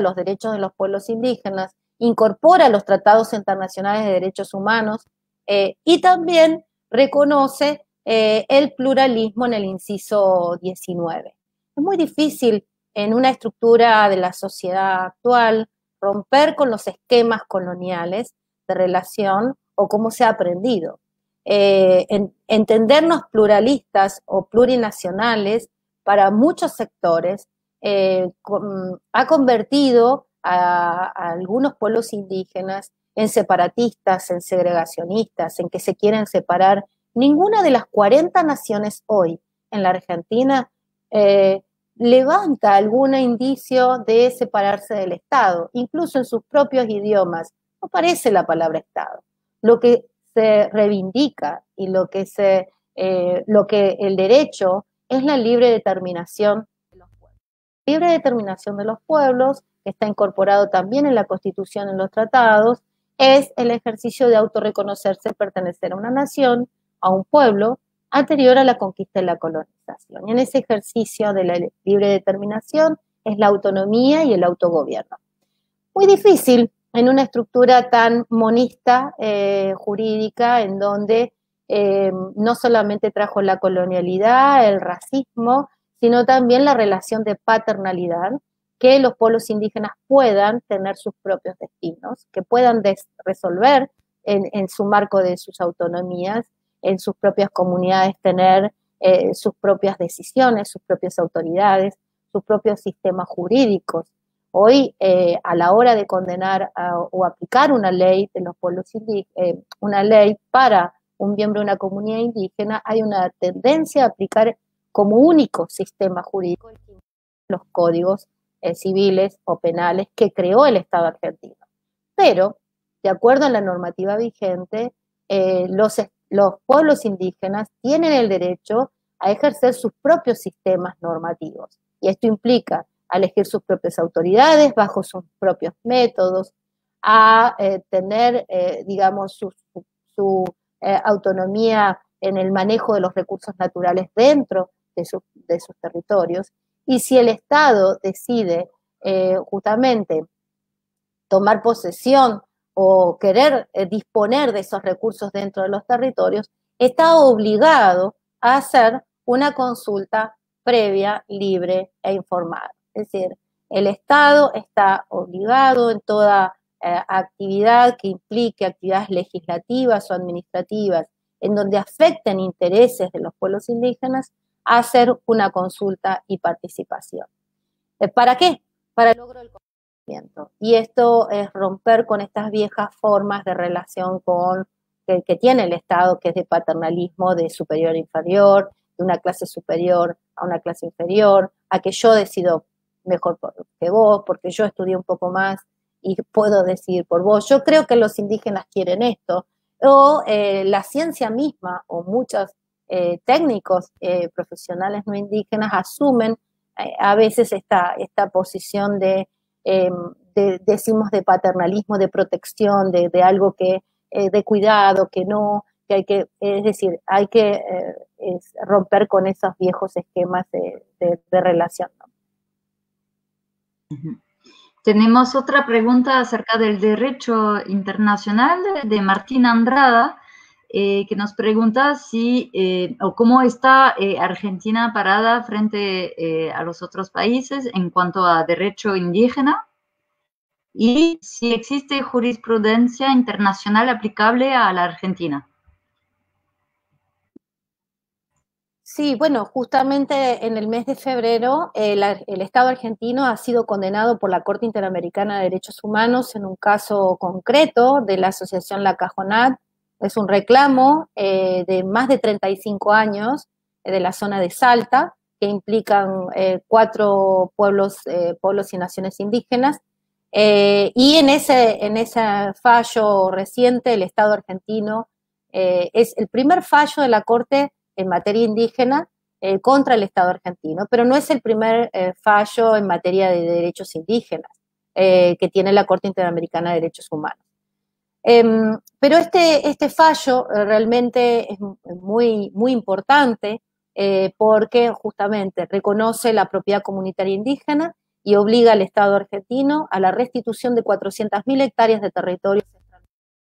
los derechos de los pueblos indígenas, incorpora los tratados internacionales de derechos humanos y también reconoce el pluralismo en el inciso 19. Es muy difícil en una estructura de la sociedad actual romper con los esquemas coloniales de relación o cómo se ha aprendido. Entendernos pluralistas o plurinacionales para muchos sectores ha convertido a algunos pueblos indígenas en separatistas, en segregacionistas, en que se quieren separar. Ninguna de las 40 naciones hoy en la Argentina levanta algún indicio de separarse del Estado, incluso en sus propios idiomas. No aparece la palabra Estado. Lo que se reivindica y lo que el derecho es la libre determinación de los pueblos. Libre determinación de los pueblos, que está incorporado también en la Constitución, en los tratados, es el ejercicio de autorreconocerse, pertenecer a una nación, a un pueblo, anterior a la conquista y la colonización. Y en ese ejercicio de la libre determinación es la autonomía y el autogobierno. Muy difícil en una estructura tan monista jurídica, en donde no solamente trajo la colonialidad, el racismo, sino también la relación de paternalidad, que los pueblos indígenas puedan tener sus propios destinos, que puedan resolver en su marco de sus autonomías, en sus propias comunidades tener sus propias decisiones, sus propias autoridades, sus propios sistemas jurídicos. Hoy, a la hora de condenar o aplicar una ley de los pueblos indígenas, una ley para un miembro de una comunidad indígena, hay una tendencia a aplicar como único sistema jurídico los códigos civiles o penales que creó el Estado argentino. Pero, de acuerdo a la normativa vigente, los pueblos indígenas tienen el derecho a ejercer sus propios sistemas normativos. Y esto implica a elegir sus propias autoridades bajo sus propios métodos, a tener, digamos, su autonomía en el manejo de los recursos naturales dentro de sus territorios. Y si el Estado decide justamente tomar posesión o querer disponer de esos recursos dentro de los territorios, está obligado a hacer una consulta previa, libre e informada. Es decir, el Estado está obligado en toda actividad que implique actividades legislativas o administrativas en donde afecten intereses de los pueblos indígenas a hacer una consulta y participación. ¿Para qué? Para el logro del conocimiento. Y esto es romper con estas viejas formas de relación que tiene el Estado, que es de paternalismo, de superior a inferior, de una clase superior a una clase inferior, a que yo decido mejor que vos, porque yo estudié un poco más y puedo decidir por vos. Yo creo que los indígenas quieren esto, o la ciencia misma, o muchos técnicos profesionales no indígenas asumen a veces esta posición decimos, de paternalismo, de protección, de algo que, de cuidado, que no, que hay que, es decir, hay que romper con esos viejos esquemas de relación, ¿no? Tenemos otra pregunta acerca del derecho internacional de Martín Andrada, que nos pregunta si o cómo está Argentina parada frente a los otros países en cuanto a derecho indígena y si existe jurisprudencia internacional aplicable a la Argentina. Sí, bueno, justamente en el mes de febrero el Estado argentino ha sido condenado por la Corte Interamericana de Derechos Humanos en un caso concreto de la asociación La Cajonat. Es un reclamo de más de 35 años de la zona de Salta, que implican 4 pueblos y naciones indígenas, y en ese fallo reciente el Estado argentino es el primer fallo de la Corte en materia indígena contra el Estado argentino, pero no es el primer fallo en materia de derechos indígenas que tiene la Corte Interamericana de Derechos Humanos. Pero este fallo realmente es muy, muy importante porque justamente reconoce la propiedad comunitaria indígena y obliga al Estado argentino a la restitución de 400.000 hectáreas de territorio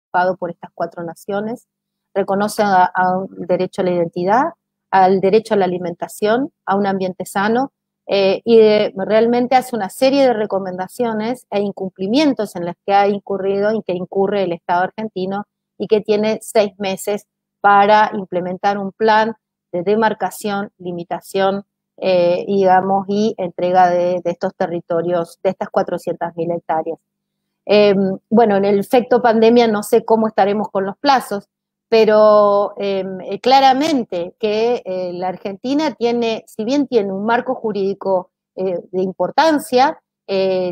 ocupado por estas 4 naciones, reconoce a un derecho a la identidad, al derecho a la alimentación, a un ambiente sano, y realmente hace una serie de recomendaciones e incumplimientos en los que ha incurrido y que incurre el Estado argentino y que tiene 6 meses para implementar un plan de demarcación, limitación, digamos, y entrega de estos territorios, de estas 400.000 hectáreas. Bueno, en el efecto pandemia no sé cómo estaremos con los plazos, pero claramente que la Argentina tiene, si bien tiene un marco jurídico de importancia,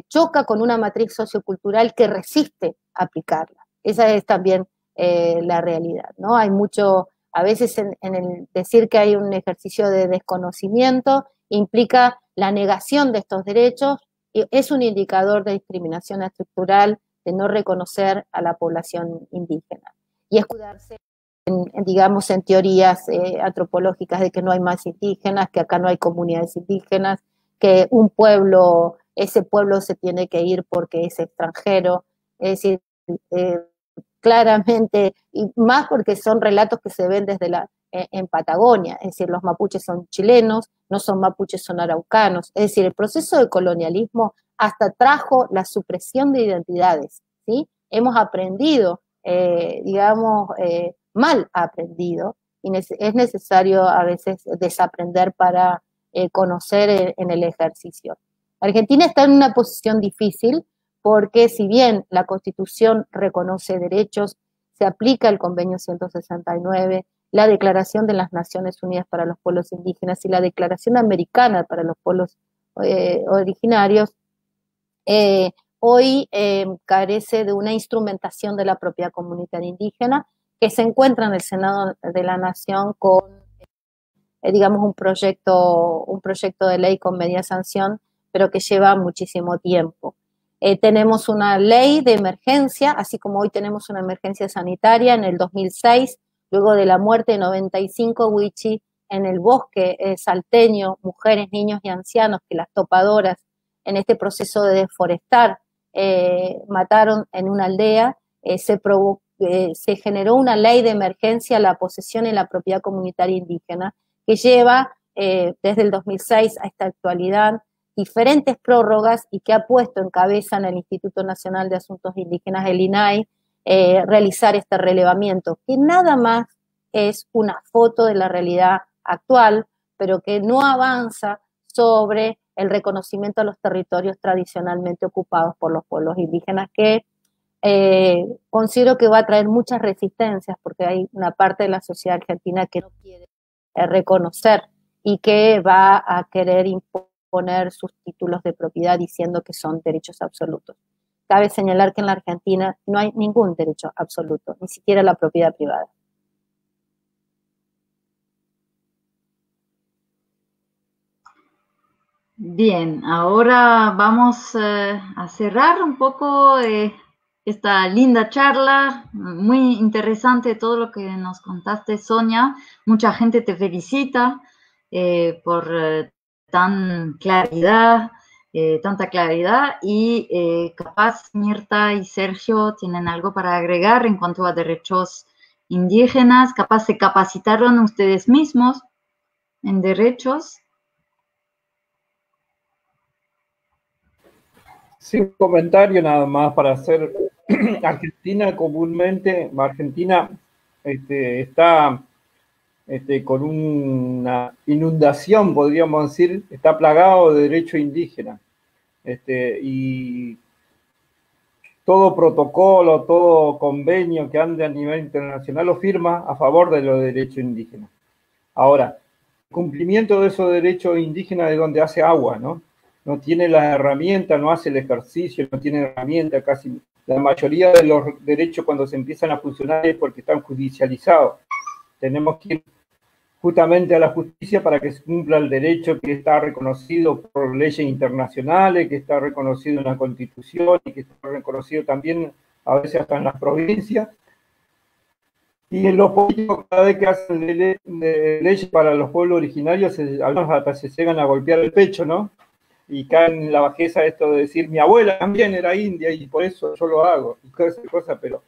choca con una matriz sociocultural que resiste aplicarla. Esa es también la realidad, ¿no? Hay mucho, a veces en el decir que hay un ejercicio de desconocimiento implica la negación de estos derechos, y es un indicador de discriminación estructural de no reconocer a la población indígena y escudarse digamos, en teorías antropológicas de que no hay más indígenas, que acá no hay comunidades indígenas, que un pueblo, ese pueblo se tiene que ir porque es extranjero, es decir, claramente, y más porque son relatos que se ven desde en Patagonia, es decir, los mapuches son chilenos, no son mapuches, son araucanos, es decir, el proceso de colonialismo hasta trajo la supresión de identidades, ¿sí? Hemos aprendido, digamos, mal aprendido, y es necesario a veces desaprender para conocer en el ejercicio. Argentina está en una posición difícil porque si bien la Constitución reconoce derechos, se aplica el Convenio 169, la Declaración de las Naciones Unidas para los Pueblos Indígenas y la Declaración Americana para los Pueblos Originarios, hoy carece de una instrumentación de la propiedad comunitaria indígena que se encuentra en el Senado de la Nación con, digamos, un proyecto de ley con media sanción, pero que lleva muchísimo tiempo. Tenemos una ley de emergencia, así como hoy tenemos una emergencia sanitaria en el 2006, luego de la muerte de 95 wichí en el bosque salteño, mujeres, niños y ancianos, que las topadoras en este proceso de deforestar mataron en una aldea, se generó una ley de emergencia a la posesión y la propiedad comunitaria indígena que lleva desde el 2006 a esta actualidad diferentes prórrogas y que ha puesto en cabeza en el Instituto Nacional de Asuntos Indígenas, el INAI, realizar este relevamiento, que nada más es una foto de la realidad actual, pero que no avanza sobre el reconocimiento a los territorios tradicionalmente ocupados por los pueblos indígenas, que considero que va a traer muchas resistencias, porque hay una parte de la sociedad argentina que no quiere reconocer y que va a querer imponer sus títulos de propiedad diciendo que son derechos absolutos. Cabe señalar que en la Argentina no hay ningún derecho absoluto, ni siquiera la propiedad privada. Bien, ahora vamos a cerrar un poco esta linda charla, muy interesante todo lo que nos contaste, Sonia. Mucha gente te felicita por tanta claridad y capaz Mirta y Sergio tienen algo para agregar en cuanto a derechos indígenas, capaz se capacitaron ustedes mismos en derechos. Sí, un comentario nada más para hacer. Argentina está con una inundación, podríamos decir, está plagado de derecho indígena. Y todo protocolo, todo convenio que ande a nivel internacional lo firma a favor de los derechos indígenas. Ahora, cumplimiento de esos derechos indígenas es donde hace agua, ¿no? No tiene las herramientas, no hace el ejercicio, no tiene herramientas casi. La mayoría de los derechos cuando se empiezan a funcionar es porque están judicializados. Tenemos que ir justamente a la justicia para que se cumpla el derecho que está reconocido por leyes internacionales, que está reconocido en la Constitución y que está reconocido también a veces hasta en las provincias. Y en los políticos cada vez que hacen leyes para los pueblos originarios, algunos hasta se llegan a golpear el pecho, ¿no? Y caen en la bajeza esto de decir, mi abuela también era india y por eso yo lo hago, y cosas, pero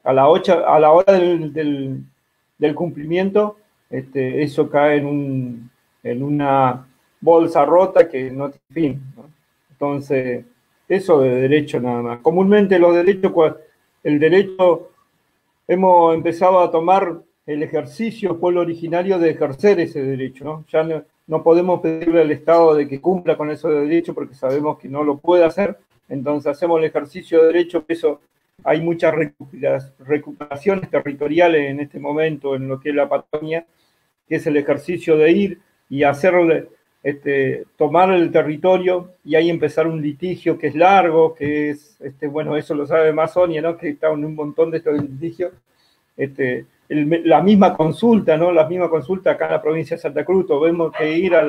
a la hora del cumplimiento, eso cae en una bolsa rota que no tiene fin, ¿no? Entonces, eso de derecho nada más. Comúnmente los derechos, el derecho, hemos empezado a tomar el ejercicio pueblo originario de ejercer ese derecho, ¿no? Ya no podemos pedirle al Estado de que cumpla con esos derechos porque sabemos que no lo puede hacer, entonces hacemos el ejercicio de derecho, eso hay muchas recuperaciones territoriales en este momento en lo que es la Patagonia, que es el ejercicio de ir y hacerle, tomar el territorio y ahí empezar un litigio que es largo, que es, bueno, eso lo sabe más Sonia, ¿no? Que está en un montón de estos litigios, la misma consulta, ¿no? La misma consulta acá en la provincia de Santa Cruz, tuvimos que ir a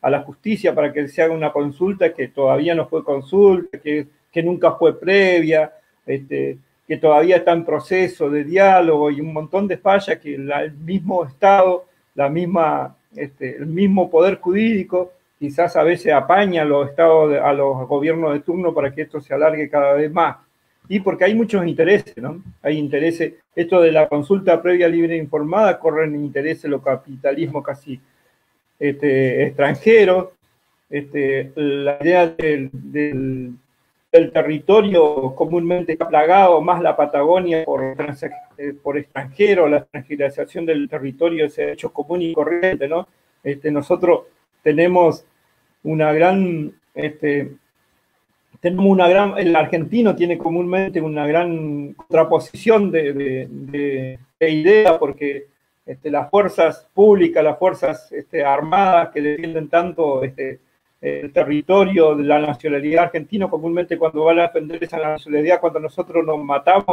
la justicia para que se haga una consulta que todavía no fue consulta, que nunca fue previa, que todavía está en proceso de diálogo y un montón de fallas que el mismo Estado, el mismo poder jurídico, quizás a veces apaña a los estados, a los gobiernos de turno para que esto se alargue cada vez más. Y porque hay muchos intereses, ¿no? Hay intereses, esto de la consulta previa libre e informada, corren intereses los capitalismos casi extranjeros, la idea del territorio comúnmente está plagado, más la Patagonia por extranjeros, la extranjerización del territorio es hecho común y corriente, ¿no? Nosotros tenemos una gran... el argentino tiene comúnmente una gran contraposición de idea porque las fuerzas públicas, las fuerzas armadas que defienden tanto el territorio de la nacionalidad argentina, comúnmente cuando van a defender esa nacionalidad, cuando nosotros nos matamos,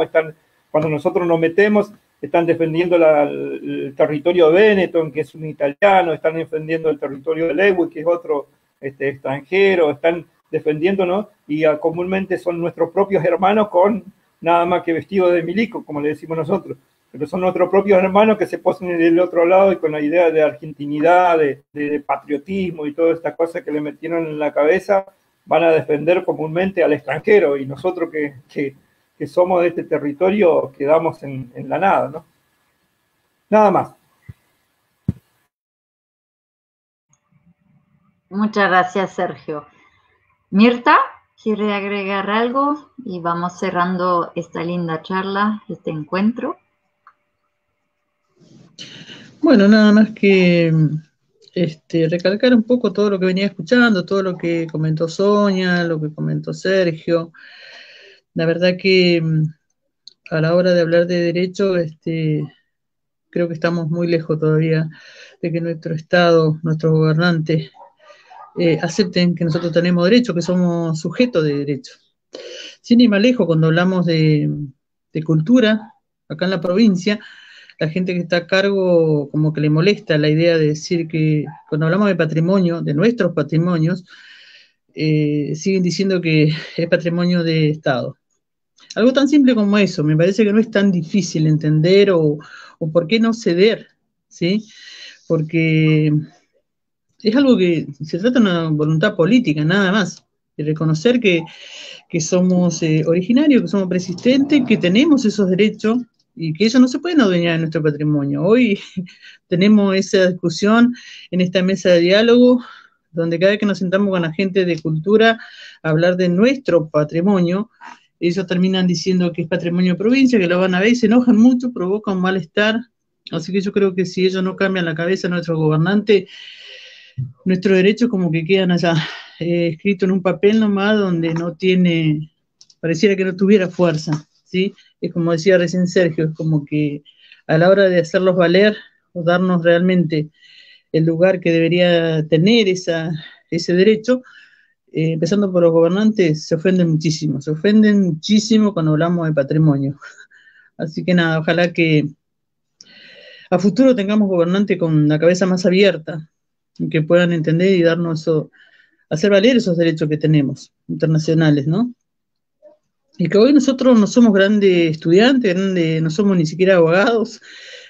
cuando nosotros nos metemos, están defendiendo el territorio de Benetton, que es un italiano, están defendiendo el territorio de Lewis, que es otro extranjero, están defendiéndonos y comúnmente son nuestros propios hermanos con nada más que vestidos de milico, como le decimos nosotros, pero son nuestros propios hermanos que se ponen del otro lado y con la idea de argentinidad, de patriotismo y todas estas cosas que le metieron en la cabeza, van a defender comúnmente al extranjero y nosotros que somos de este territorio quedamos en la nada, ¿no? Nada más. Muchas gracias, Sergio. Mirta, ¿quiere agregar algo? Y vamos cerrando esta linda charla, este encuentro. Bueno, nada más que recalcar un poco todo lo que venía escuchando, todo lo que comentó Sonia, lo que comentó Sergio. La verdad que a la hora de hablar de derecho, creo que estamos muy lejos todavía de que nuestro Estado, nuestros gobernantes, acepten que nosotros tenemos derecho, que somos sujetos de derecho. Sin ir más lejos, cuando hablamos de cultura, acá en la provincia, la gente que está a cargo como que le molesta la idea de decir que cuando hablamos de patrimonio, de nuestros patrimonios, siguen diciendo que es patrimonio de Estado. Algo tan simple como eso, me parece que no es tan difícil entender o por qué no ceder, ¿sí? Porque es algo que se trata de una voluntad política, nada más, de reconocer que somos originarios, que somos persistentes, que tenemos esos derechos y que ellos no se pueden adueñar de nuestro patrimonio. Hoy tenemos esa discusión en esta mesa de diálogo, donde cada vez que nos sentamos con la gente de cultura a hablar de nuestro patrimonio, ellos terminan diciendo que es patrimonio de provincia, que lo van a ver y se enojan mucho, provocan malestar. Así que yo creo que si ellos no cambian la cabeza de nuestros gobernantes, nuestros derechos como que quedan allá, escritos en un papel nomás, donde no tiene, pareciera que no tuviera fuerza, ¿sí? Es como decía recién Sergio, es como que a la hora de hacerlos valer, o darnos realmente el lugar que debería tener ese derecho, empezando por los gobernantes, se ofenden muchísimo cuando hablamos de patrimonio. Así que nada, ojalá que a futuro tengamos gobernantes con la cabeza más abierta, que puedan entender y darnos eso, hacer valer esos derechos que tenemos, internacionales, ¿no? Y que hoy nosotros no somos grandes estudiantes, no somos ni siquiera abogados,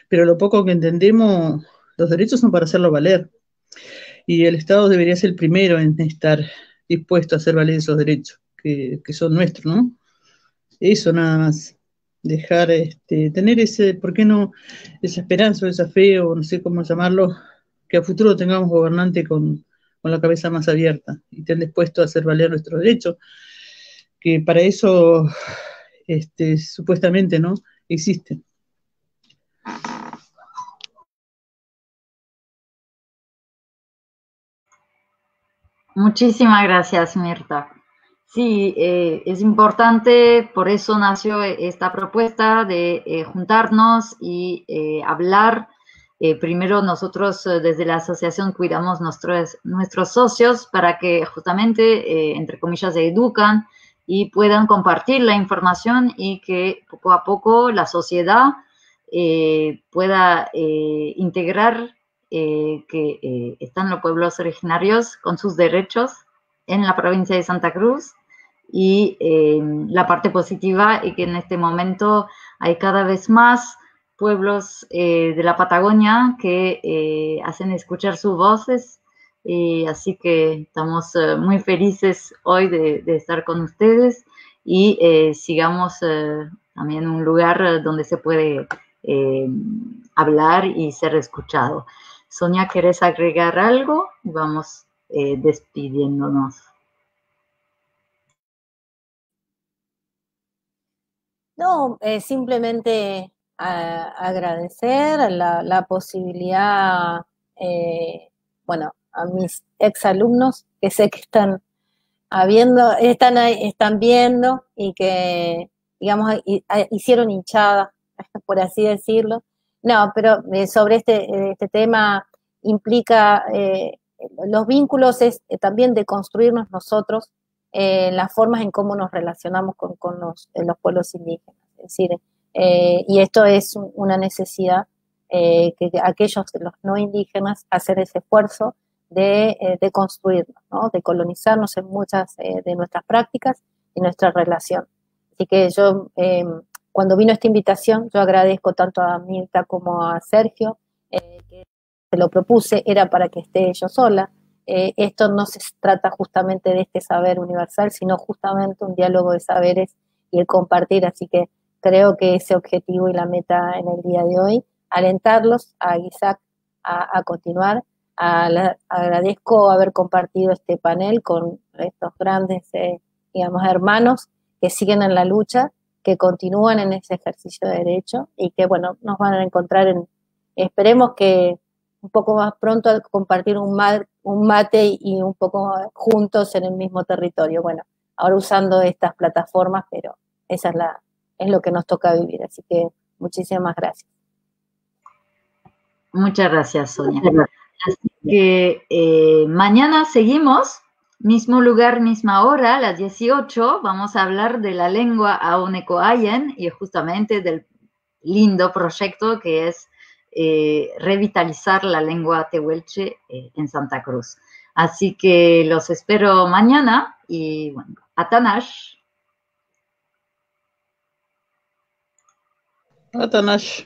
pero lo poco que entendemos, los derechos son para hacerlo valer. Y el Estado debería ser el primero en estar dispuesto a hacer valer esos derechos, que son nuestros, ¿no? Eso nada más. Dejar, tener ese, ¿por qué no? Esa esperanza, esa fe, o no sé cómo llamarlo, que a futuro tengamos gobernantes con la cabeza más abierta y estén dispuestos a hacer valer nuestros derechos, que para eso, supuestamente, ¿no? Existen. Muchísimas gracias, Mirta. Sí, es importante, por eso nació esta propuesta de juntarnos y hablar. Primero nosotros desde la asociación cuidamos nuestros socios para que justamente, entre comillas, se educan y puedan compartir la información y que poco a poco la sociedad pueda integrar que están los pueblos originarios con sus derechos en la provincia de Santa Cruz. Y la parte positiva es que en este momento hay cada vez más pueblos de la Patagonia que hacen escuchar sus voces, así que estamos muy felices hoy de estar con ustedes y sigamos también un lugar donde se puede hablar y ser escuchado. Sonia, ¿querés agregar algo? Vamos despidiéndonos. No, simplemente agradecer la posibilidad, bueno, a mis exalumnos que sé que están están viendo y que, digamos, hicieron hinchada, por así decirlo. No, pero sobre este tema implica los vínculos es también de construirnos nosotros las formas en cómo nos relacionamos con los pueblos indígenas. Es decir, y esto es una necesidad que aquellos, los no indígenas, hacer ese esfuerzo de construirnos, ¿no? De colonizarnos en muchas de nuestras prácticas y nuestra relación. Así que yo, cuando vino esta invitación, yo agradezco tanto a Mirta como a Sergio, que se lo propuse, era para que esté yo sola. Esto no se trata justamente de este saber universal, sino justamente un diálogo de saberes y el compartir, así que creo que ese objetivo y la meta en el día de hoy, alentarlos a Isaac a continuar. Agradezco haber compartido este panel con estos grandes, digamos, hermanos que siguen en la lucha, que continúan en ese ejercicio de derecho y que, bueno, nos van a encontrar esperemos que un poco más pronto al compartir un mate y un poco juntos en el mismo territorio. Bueno, ahora usando estas plataformas, pero esa es lo que nos toca vivir. Así que muchísimas gracias. Muchas gracias, Sonia. Así que mañana seguimos, mismo lugar, misma hora, a las 18, vamos a hablar de la lengua Aonecoayen y justamente del lindo proyecto que es revitalizar la lengua tehuelche en Santa Cruz. Así que los espero mañana y bueno, Atanash. Atanash.